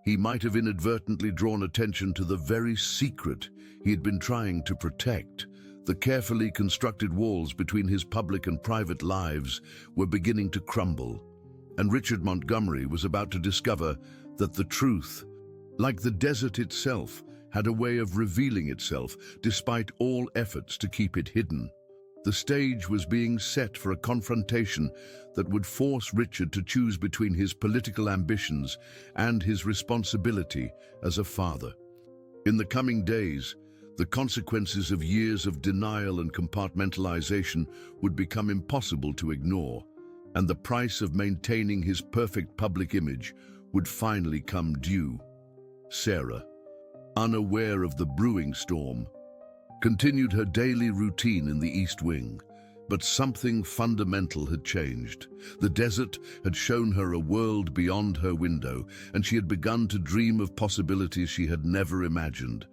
A: he might have inadvertently drawn attention to the very secret he had been trying to protect. The carefully constructed walls between his public and private lives were beginning to crumble, and Richard Montgomery was about to discover that the truth, like the desert itself, had a way of revealing itself despite all efforts to keep it hidden. The stage was being set for a confrontation that would force Richard to choose between his political ambitions and his responsibility as a father. In the coming days, the consequences of years of denial and compartmentalization would become impossible to ignore, and the price of maintaining his perfect public image would finally come due. Sarah, unaware of the brewing storm, continued her daily routine in the East Wing, but something fundamental had changed. The desert had shown her a world beyond her window, and she had begun to dream of possibilities she had never imagined.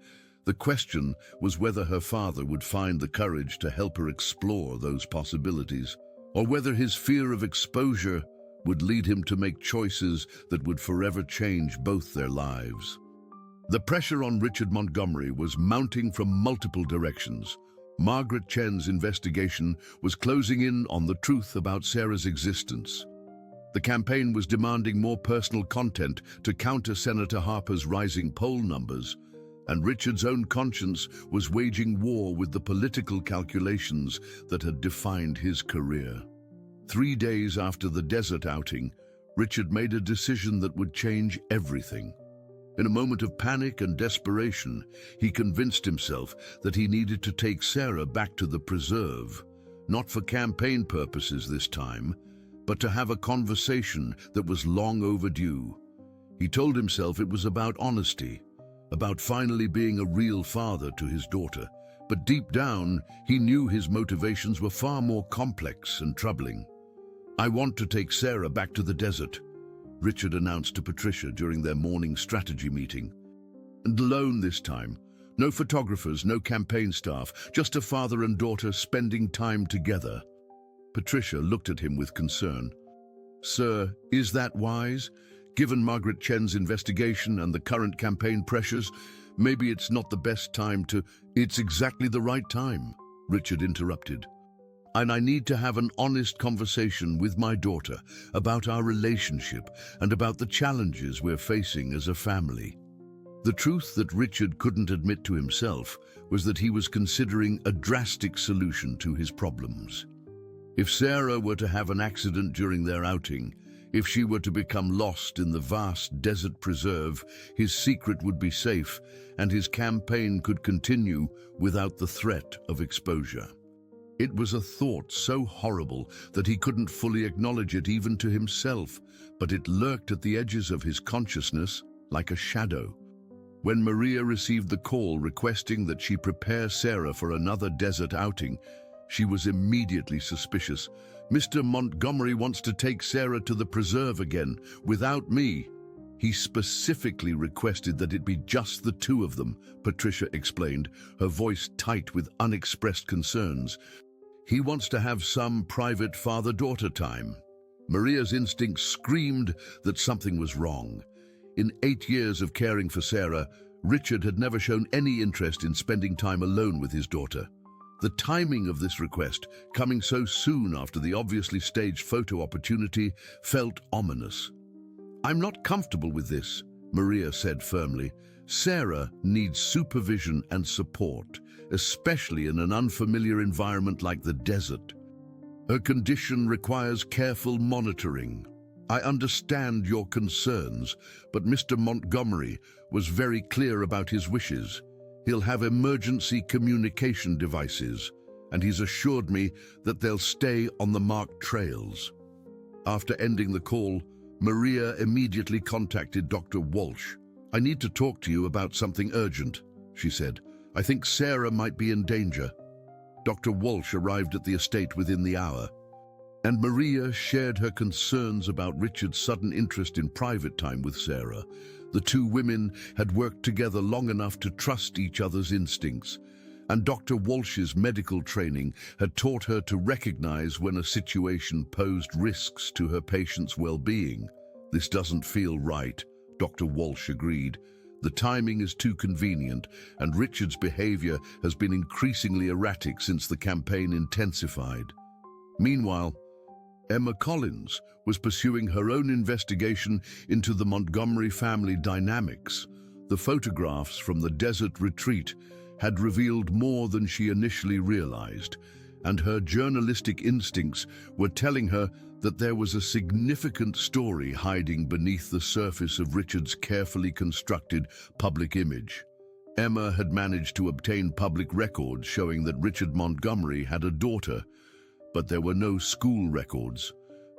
A: The question was whether her father would find the courage to help her explore those possibilities, or whether his fear of exposure would lead him to make choices that would forever change both their lives. The pressure on Richard Montgomery was mounting from multiple directions. Margaret Chen's investigation was closing in on the truth about Sarah's existence. The campaign was demanding more personal content to counter Senator Harper's rising poll numbers, and Richard's own conscience was waging war with the political calculations that had defined his career. 3 days after the desert outing, Richard made a decision that would change everything. In a moment of panic and desperation, he convinced himself that he needed to take Sarah back to the preserve, not for campaign purposes this time, but to have a conversation that was long overdue. He told himself it was about honesty, about finally being a real father to his daughter. But deep down, he knew his motivations were far more complex and troubling. "I want to take Sarah back to the desert," Richard announced to Patricia during their morning strategy meeting. And alone this time. No photographers, no campaign staff, just a father and daughter spending time together. Patricia looked at him with concern. "Sir, is that wise? Given Margaret Chen's investigation and the current campaign pressures, maybe it's not the best time to—" "It's exactly the right time," Richard interrupted. "And I need to have an honest conversation with my daughter about our relationship and about the challenges we're facing as a family." The truth that Richard couldn't admit to himself was that he was considering a drastic solution to his problems. If Sarah were to have an accident during their outing, if she were to become lost in the vast desert preserve, his secret would be safe and his campaign could continue without the threat of exposure. It was a thought so horrible that he couldn't fully acknowledge it even to himself, but it lurked at the edges of his consciousness like a shadow. When Maria received the call requesting that she prepare Sarah for another desert outing, she was immediately suspicious. "Mr. Montgomery wants to take Sarah to the preserve again, without me." "He specifically requested that it be just the two of them," Patricia explained, her voice tight with unexpressed concerns. "He wants to have some private father-daughter time." Maria's instincts screamed that something was wrong. In 8 years of caring for Sarah, Richard had never shown any interest in spending time alone with his daughter. The timing of this request, coming so soon after the obviously staged photo opportunity, felt ominous. "I'm not comfortable with this," Maria said firmly. "Sarah needs supervision and support, especially in an unfamiliar environment like the desert. Her condition requires careful monitoring. I understand your concerns, but Mr. Montgomery was very clear about his wishes. He'll have emergency communication devices, and he's assured me that they'll stay on the marked trails." After ending the call, Maria immediately contacted Dr. Walsh. "I need to talk to you about something urgent," she said. "I think Sarah might be in danger." Dr. Walsh arrived at the estate within the hour, and Maria shared her concerns about Richard's sudden interest in private time with Sarah. The two women had worked together long enough to trust each other's instincts, and Dr. Walsh's medical training had taught her to recognize when a situation posed risks to her patient's well-being. "This doesn't feel right," Dr. Walsh agreed. "The timing is too convenient, and Richard's behavior has been increasingly erratic since the campaign intensified." Meanwhile, Emma Collins was pursuing her own investigation into the Montgomery family dynamics. The photographs from the desert retreat had revealed more than she initially realized, and her journalistic instincts were telling her that there was a significant story hiding beneath the surface of Richard's carefully constructed public image. Emma had managed to obtain public records showing that Richard Montgomery had a daughter, but there were no school records,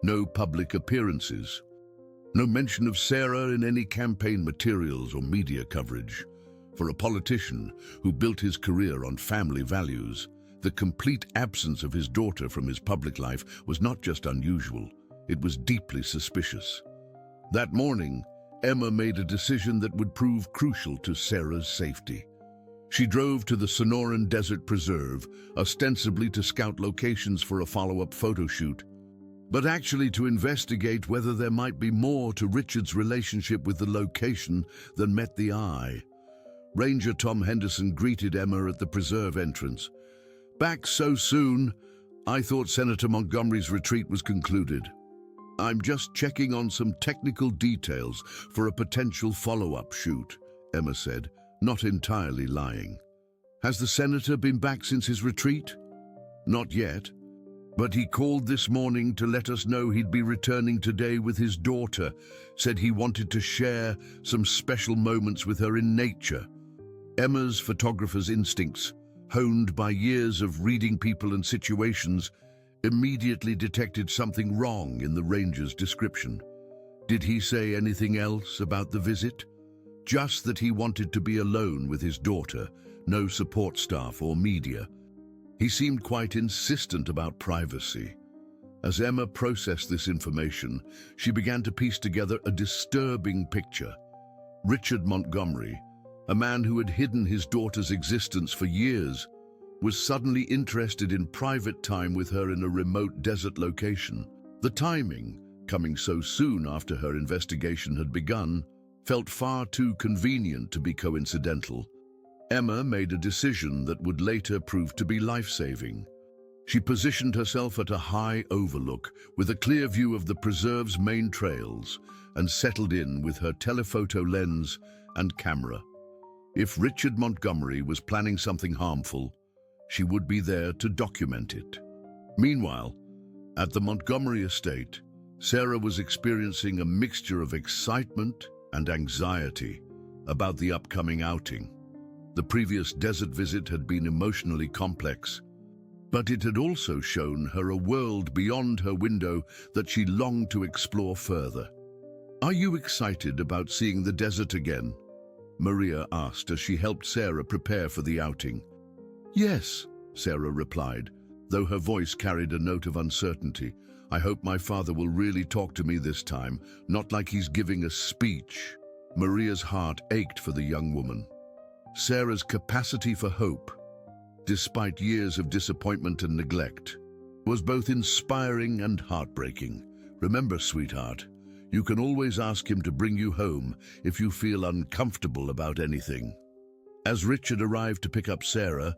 A: no public appearances, no mention of Sarah in any campaign materials or media coverage. For a politician who built his career on family values, the complete absence of his daughter from his public life was not just unusual, it was deeply suspicious. That morning, Emma made a decision that would prove crucial to Sarah's safety. She drove to the Sonoran Desert Preserve, ostensibly to scout locations for a follow-up photo shoot, but actually to investigate whether there might be more to Richard's relationship with the location than met the eye. Ranger Tom Henderson greeted Emma at the preserve entrance. "Back so soon? I thought Senator Montgomery's retreat was concluded." "I'm just checking on some technical details for a potential follow-up shoot," Emma said, not entirely lying. "Has the senator been back since his retreat?" "Not yet, but he called this morning to let us know he'd be returning today with his daughter, said he wanted to share some special moments with her in nature." Emma's photographer's instincts, honed by years of reading people and situations, immediately detected something wrong in the ranger's description. Did he say anything else about the visit? Just that he wanted to be alone with his daughter, no support staff or media. He seemed quite insistent about privacy. As Emma processed this information, she began to piece together a disturbing picture. Richard Montgomery, a man who had hidden his daughter's existence for years, was suddenly interested in private time with her in a remote desert location. The timing, coming so soon after her investigation had begun, felt far too convenient to be coincidental. Emma made a decision that would later prove to be life-saving. She positioned herself at a high overlook with a clear view of the preserve's main trails and settled in with her telephoto lens and camera. If Richard Montgomery was planning something harmful, she would be there to document it. Meanwhile, at the Montgomery estate, Sarah was experiencing a mixture of excitement and anxiety about the upcoming outing. The previous desert visit had been emotionally complex, but it had also shown her a world beyond her window that she longed to explore further. "Are you excited about seeing the desert again?" Maria asked as she helped Sarah prepare for the outing. "Yes," Sarah replied, though her voice carried a note of uncertainty. "I hope my father will really talk to me this time, not like he's giving a speech." Maria's heart ached for the young woman. Sarah's capacity for hope, despite years of disappointment and neglect, was both inspiring and heartbreaking. "Remember, sweetheart, you can always ask him to bring you home if you feel uncomfortable about anything." As Richard arrived to pick up Sarah,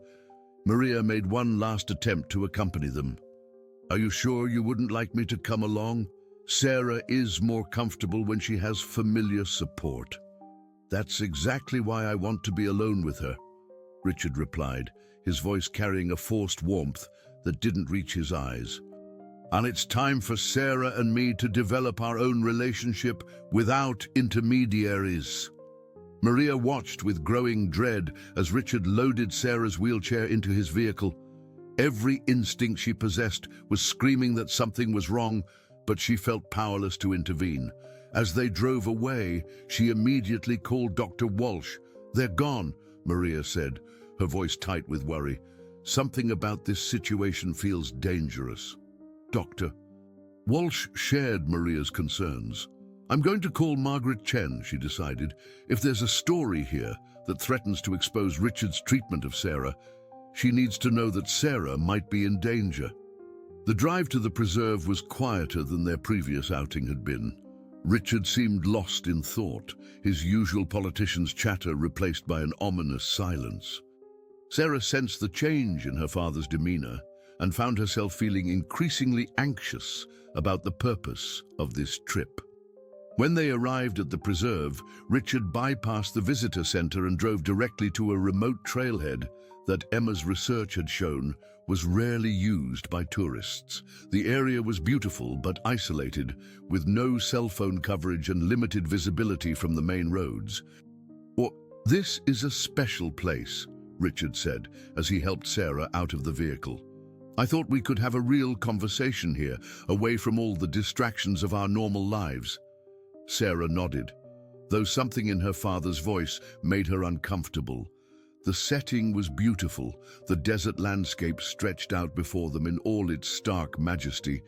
A: Maria made one last attempt to accompany them. "Are you sure you wouldn't like me to come along? Sarah is more comfortable when she has familiar support." "That's exactly why I want to be alone with her," Richard replied, his voice carrying a forced warmth that didn't reach his eyes. "And it's time for Sarah and me to develop our own relationship without intermediaries." Maria watched with growing dread as Richard loaded Sarah's wheelchair into his vehicle. Every instinct she possessed was screaming that something was wrong, but she felt powerless to intervene. As they drove away, she immediately called Dr. Walsh. "They're gone," Maria said, her voice tight with worry. "Something about this situation feels dangerous." "Doctor." Walsh shared Maria's concerns. "I'm going to call Margaret Chen," she decided. "If there's a story here that threatens to expose Richard's treatment of Sarah, she needs to know that Sarah might be in danger." The drive to the preserve was quieter than their previous outing had been. Richard seemed lost in thought, his usual politician's chatter replaced by an ominous silence. Sarah sensed the change in her father's demeanor and found herself feeling increasingly anxious about the purpose of this trip. When they arrived at the preserve, Richard bypassed the visitor center and drove directly to a remote trailhead that Emma's research had shown was rarely used by tourists. The area was beautiful but isolated, with no cell phone coverage and limited visibility from the main roads. "This is a special place," Richard said as he helped Sarah out of the vehicle. "I thought we could have a real conversation here, away from all the distractions of our normal lives." Sarah nodded, though something in her father's voice made her uncomfortable. The setting was beautiful, the desert landscape stretched out before them in all its stark majesty,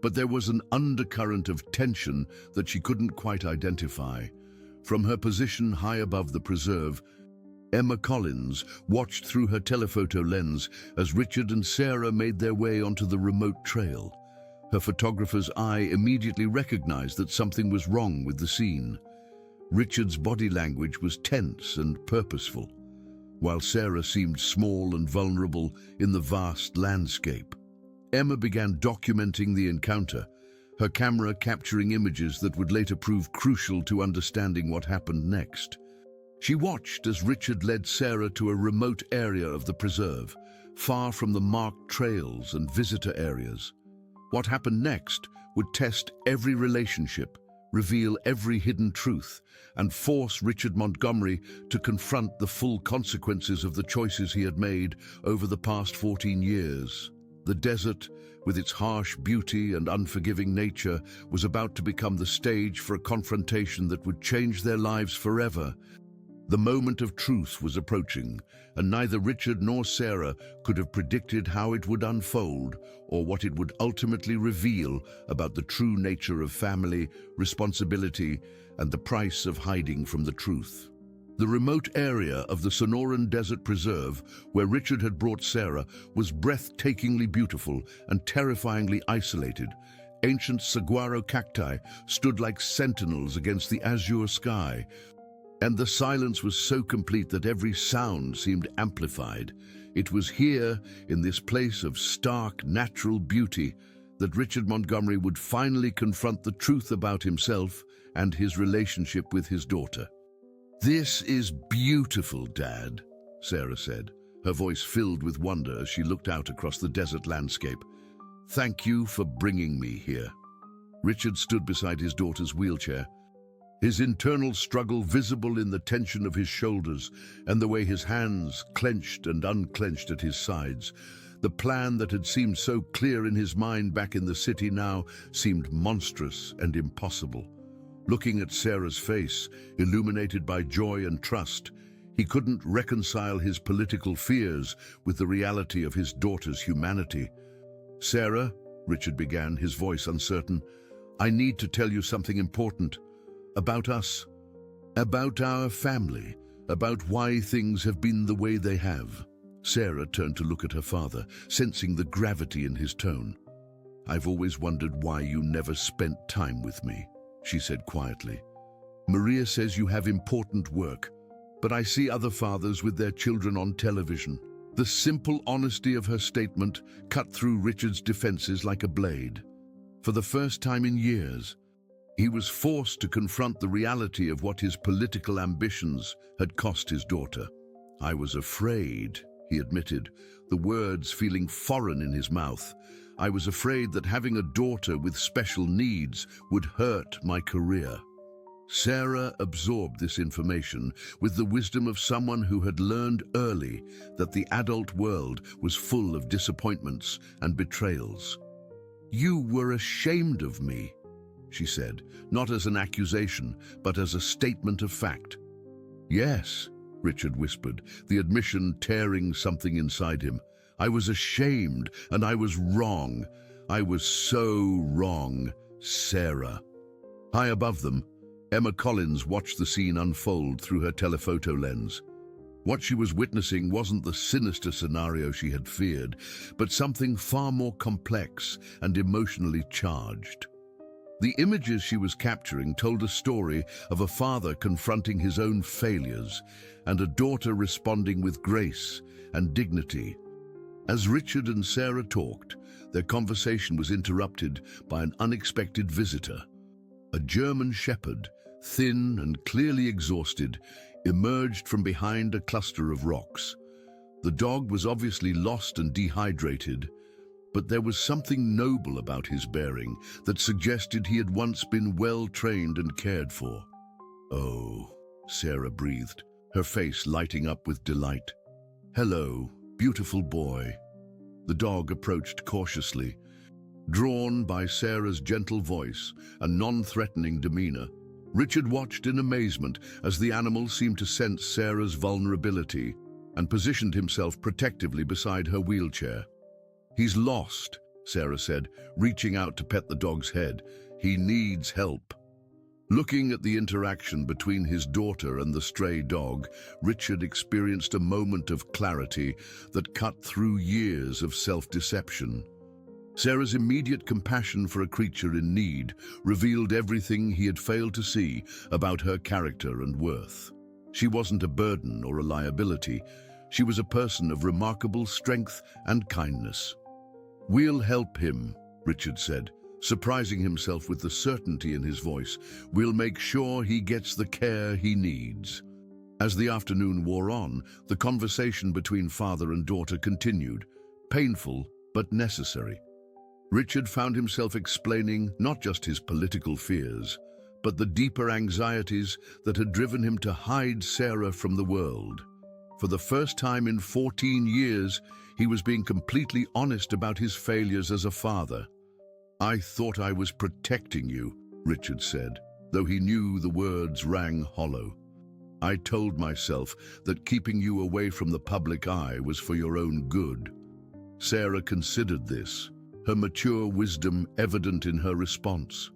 A: but there was an undercurrent of tension that she couldn't quite identify. From her position high above the preserve, Emma Collins watched through her telephoto lens as Richard and Sarah made their way onto the remote trail. Her photographer's eye immediately recognized that something was wrong with the scene. Richard's body language was tense and purposeful, while Sarah seemed small and vulnerable in the vast landscape. Emma began documenting the encounter, her camera capturing images that would later prove crucial to understanding what happened next. She watched as Richard led Sarah to a remote area of the preserve, far from the marked trails and visitor areas. What happened next would test every relationship, reveal every hidden truth, and force Richard Montgomery to confront the full consequences of the choices he had made over the past 14 years. The desert, with its harsh beauty and unforgiving nature, was about to become the stage for a confrontation that would change their lives forever. The moment of truth was approaching, and neither Richard nor Sarah could have predicted how it would unfold or what it would ultimately reveal about the true nature of family, responsibility, and the price of hiding from the truth. The remote area of the Sonoran Desert Preserve, where Richard had brought Sarah, was breathtakingly beautiful and terrifyingly isolated. Ancient saguaro cacti stood like sentinels against the azure sky, and the silence was so complete that every sound seemed amplified. It was here, in this place of stark, natural beauty, that Richard Montgomery would finally confront the truth about himself and his relationship with his daughter. "This is beautiful, Dad," Sarah said, her voice filled with wonder as she looked out across the desert landscape. "Thank you for bringing me here." Richard stood beside his daughter's wheelchair, his internal struggle visible in the tension of his shoulders and the way his hands clenched and unclenched at his sides. The plan that had seemed so clear in his mind back in the city now seemed monstrous and impossible. Looking at Sarah's face, illuminated by joy and trust, he couldn't reconcile his political fears with the reality of his daughter's humanity. "Sarah," Richard began, his voice uncertain, "I need to tell you something important. About us, about our family, about why things have been the way they have." Sarah turned to look at her father, sensing the gravity in his tone. "I've always wondered why you never spent time with me," she said quietly. "Maria says you have important work, but I see other fathers with their children on television." The simple honesty of her statement cut through Richard's defenses like a blade. For the first time in years, he was forced to confront the reality of what his political ambitions had cost his daughter. "I was afraid," he admitted, the words feeling foreign in his mouth. "I was afraid that having a daughter with special needs would hurt my career." Sarah absorbed this information with the wisdom of someone who had learned early that the adult world was full of disappointments and betrayals. "You were ashamed of me," she said, not as an accusation, but as a statement of fact. "Yes," Richard whispered, the admission tearing something inside him. "I was ashamed, and I was wrong. I was so wrong, Sarah." High above them, Emma Collins watched the scene unfold through her telephoto lens. What she was witnessing wasn't the sinister scenario she had feared, but something far more complex and emotionally charged. The images she was capturing told a story of a father confronting his own failures and a daughter responding with grace and dignity. As Richard and Sarah talked, their conversation was interrupted by an unexpected visitor. A German shepherd, thin and clearly exhausted, emerged from behind a cluster of rocks. The dog was obviously lost and dehydrated, but there was something noble about his bearing that suggested he had once been well trained and cared for. "Oh," Sarah breathed, her face lighting up with delight. "Hello, beautiful boy." The dog approached cautiously. Drawn by Sarah's gentle voice and non-threatening demeanor, Richard watched in amazement as the animal seemed to sense Sarah's vulnerability and positioned himself protectively beside her wheelchair. "He's lost," Sarah said, reaching out to pet the dog's head. "He needs help." Looking at the interaction between his daughter and the stray dog, Richard experienced a moment of clarity that cut through years of self-deception. Sarah's immediate compassion for a creature in need revealed everything he had failed to see about her character and worth. She wasn't a burden or a liability. She was a person of remarkable strength and kindness. "We'll help him," Richard said, surprising himself with the certainty in his voice. "We'll make sure he gets the care he needs." As the afternoon wore on, the conversation between father and daughter continued, painful but necessary. Richard found himself explaining not just his political fears, but the deeper anxieties that had driven him to hide Sarah from the world. For the first time in 14 years, He was being completely honest about his failures as a father. "I thought I was protecting you," Richard said, though he knew the words rang hollow. "I told myself that keeping you away from the public eye was for your own good." Sarah considered this, her mature wisdom evident in her response.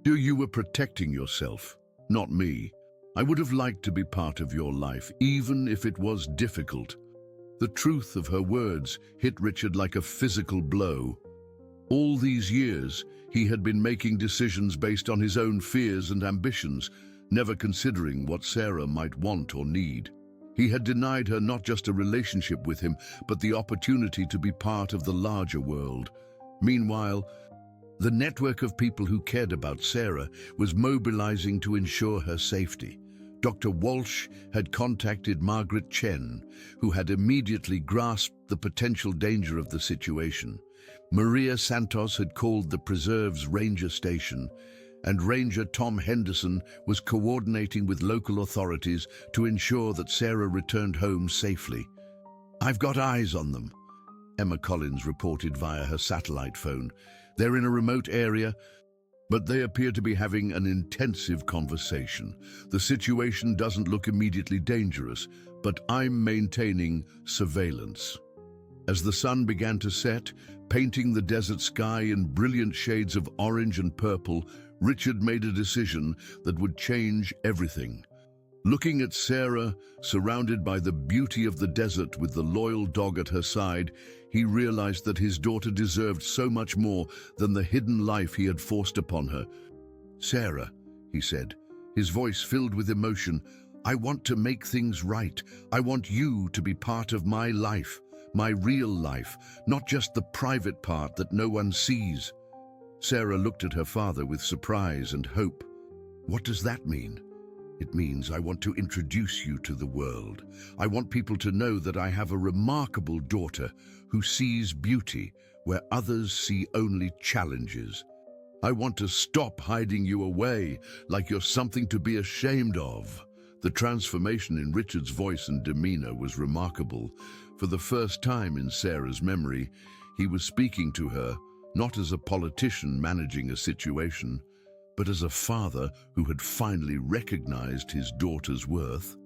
A: "You were protecting yourself, not me. I would have liked to be part of your life, even if it was difficult." The truth of her words hit Richard like a physical blow. All these years, he had been making decisions based on his own fears and ambitions, never considering what Sarah might want or need. He had denied her not just a relationship with him, but the opportunity to be part of the larger world. Meanwhile, the network of people who cared about Sarah was mobilizing to ensure her safety. Dr. Walsh had contacted Margaret Chen, who had immediately grasped the potential danger of the situation. Maria Santos had called the preserve's ranger station, and Ranger Tom Henderson was coordinating with local authorities to ensure that Sarah returned home safely. "I've got eyes on them," Emma Collins reported via her satellite phone. "They're in a remote area, but they appear to be having an intensive conversation. The situation doesn't look immediately dangerous, but I'm maintaining surveillance." As the sun began to set, painting the desert sky in brilliant shades of orange and purple, Richard made a decision that would change everything. Looking at Sarah, surrounded by the beauty of the desert with the loyal dog at her side, he realized that his daughter deserved so much more than the hidden life he had forced upon her. "Sarah," he said, his voice filled with emotion, "I want to make things right. I want you to be part of my life, my real life, not just the private part that no one sees." Sarah looked at her father with surprise and hope. "What does that mean?" "It means I want to introduce you to the world. I want people to know that I have a remarkable daughter who sees beauty where others see only challenges. I want to stop hiding you away like you're something to be ashamed of." The transformation in Richard's voice and demeanor was remarkable. For the first time in Sarah's memory, he was speaking to her not as a politician managing a situation, but as a father who had finally recognized his daughter's worth.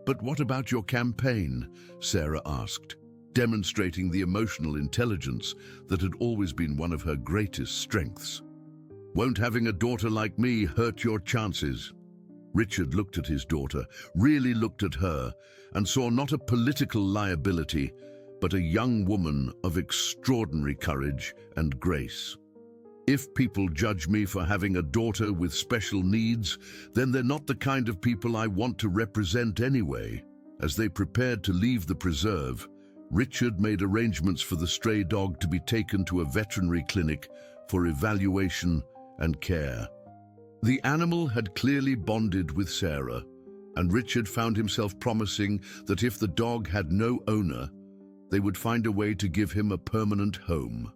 A: "But what about your campaign?" Sarah asked, demonstrating the emotional intelligence that had always been one of her greatest strengths. "Won't having a daughter like me hurt your chances?" Richard looked at his daughter, really looked at her, and saw not a political liability, but a young woman of extraordinary courage and grace. "If people judge me for having a daughter with special needs, then they're not the kind of people I want to represent anyway." As they prepared to leave the preserve, Richard made arrangements for the stray dog to be taken to a veterinary clinic for evaluation and care. The animal had clearly bonded with Sarah, and Richard found himself promising that if the dog had no owner, they would find a way to give him a permanent home.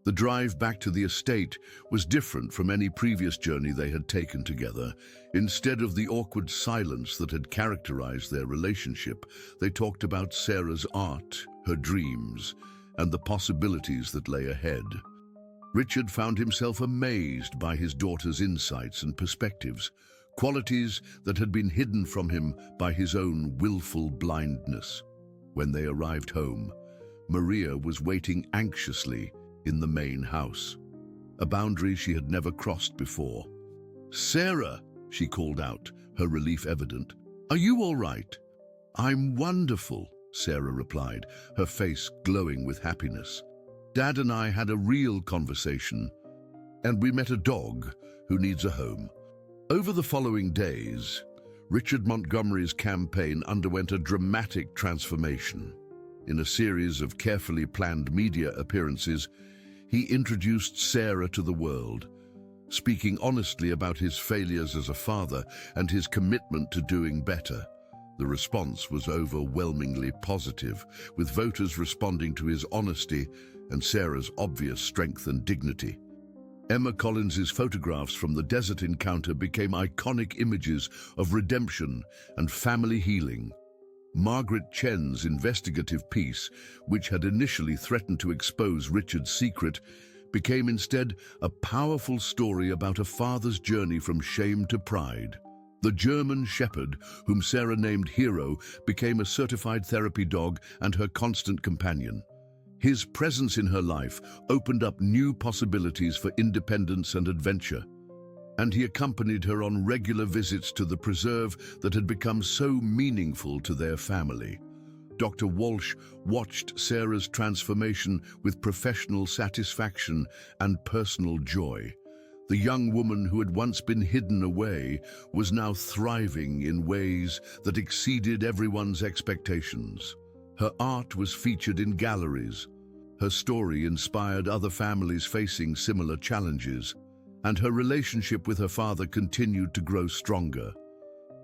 A: The drive back to the estate was different from any previous journey they had taken together. Instead of the awkward silence that had characterized their relationship, they talked about Sarah's art, her dreams, and the possibilities that lay ahead. Richard found himself amazed by his daughter's insights and perspectives, qualities that had been hidden from him by his own willful blindness. When they arrived home, Maria was waiting anxiously in the main house, a boundary she had never crossed before. "Sarah," she called out, her relief evident. "Are you all right?" "I'm wonderful," Sarah replied, her face glowing with happiness. "Dad and I had a real conversation, and we met a dog who needs a home." Over the following days, Richard Montgomery's campaign underwent a dramatic transformation. In a series of carefully planned media appearances, he introduced Sarah to the world, speaking honestly about his failures as a father and his commitment to doing better. The response was overwhelmingly positive, with voters responding to his honesty and Sarah's obvious strength and dignity. Emma Collins's photographs from the desert encounter became iconic images of redemption and family healing. Margaret Chen's investigative piece, which had initially threatened to expose Richard's secret, became instead a powerful story about a father's journey from shame to pride. The German Shepherd, whom Sarah named Hero, became a certified therapy dog and her constant companion. His presence in her life opened up new possibilities for independence and adventure, and he accompanied her on regular visits to the preserve that had become so meaningful to their family. Dr. Walsh watched Sarah's transformation with professional satisfaction and personal joy. The young woman who had once been hidden away was now thriving in ways that exceeded everyone's expectations. Her art was featured in galleries. Her story inspired other families facing similar challenges, and her relationship with her father continued to grow stronger.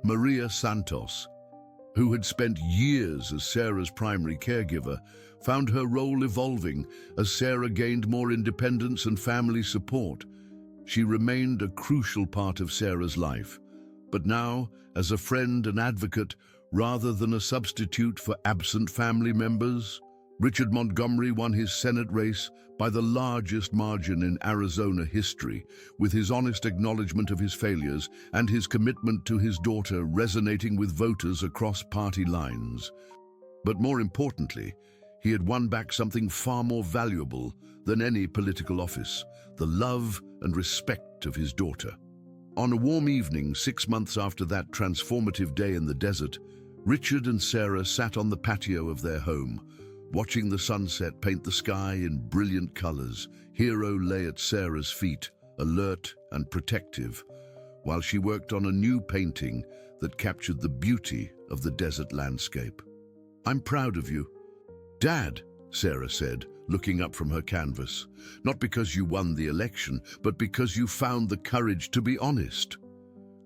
A: Maria Santos, who had spent years as Sarah's primary caregiver, found her role evolving as Sarah gained more independence and family support. She remained a crucial part of Sarah's life, but now as a friend and advocate rather than a substitute for absent family members. Richard Montgomery won his Senate race by the largest margin in Arizona history, with his honest acknowledgement of his failures and his commitment to his daughter resonating with voters across party lines. But more importantly, he had won back something far more valuable than any political office: the love and respect of his daughter. On a warm evening 6 months after that transformative day in the desert, Richard and Sarah sat on the patio of their home, watching the sunset paint the sky in brilliant colors. Hero lay at Sarah's feet, alert and protective, while she worked on a new painting that captured the beauty of the desert landscape. "I'm proud of you, Dad," Sarah said, looking up from her canvas. "Not because you won the election, but because you found the courage to be honest."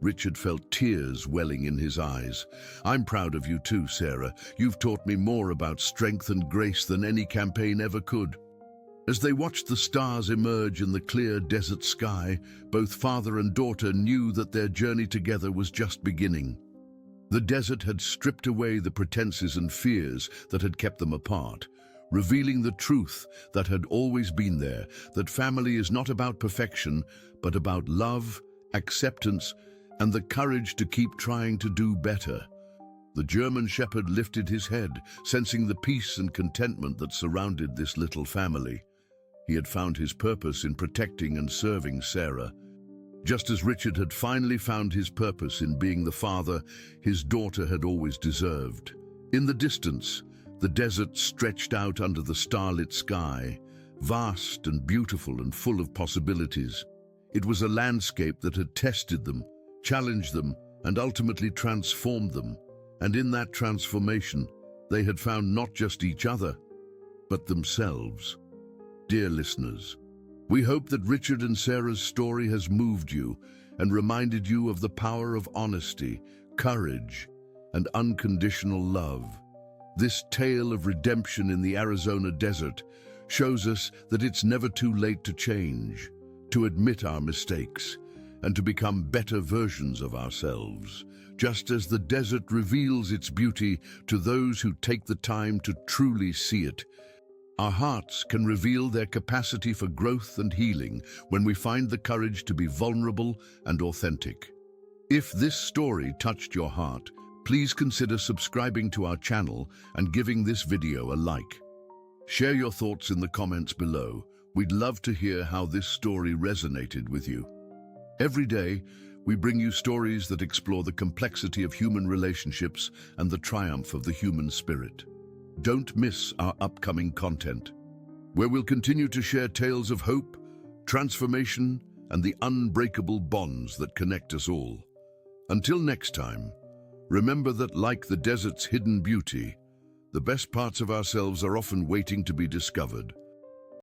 A: Richard felt tears welling in his eyes. "I'm proud of you too, Sarah. You've taught me more about strength and grace than any campaign ever could." As they watched the stars emerge in the clear desert sky, both father and daughter knew that their journey together was just beginning. The desert had stripped away the pretenses and fears that had kept them apart, revealing the truth that had always been there, that family is not about perfection, but about love, acceptance, and the courage to keep trying to do better. The German Shepherd lifted his head, sensing the peace and contentment that surrounded this little family. He had found his purpose in protecting and serving Sarah. Just as Richard had finally found his purpose in being the father his daughter had always deserved. In the distance, the desert stretched out under the starlit sky, vast and beautiful and full of possibilities. It was a landscape that had tested them, challenged them, and ultimately transformed them. And in that transformation, they had found not just each other, but themselves. Dear listeners, we hope that Richard and Sarah's story has moved you and reminded you of the power of honesty, courage, and unconditional love. This tale of redemption in the Arizona desert shows us that it's never too late to change, to admit our mistakes, and to become better versions of ourselves, just as the desert reveals its beauty to those who take the time to truly see it. Our hearts can reveal their capacity for growth and healing when we find the courage to be vulnerable and authentic. If this story touched your heart, please consider subscribing to our channel and giving this video a like. Share your thoughts in the comments below. We'd love to hear how this story resonated with you. Every day, we bring you stories that explore the complexity of human relationships and the triumph of the human spirit. Don't miss our upcoming content, where we'll continue to share tales of hope, transformation, and the unbreakable bonds that connect us all. Until next time, remember that like the desert's hidden beauty, the best parts of ourselves are often waiting to be discovered.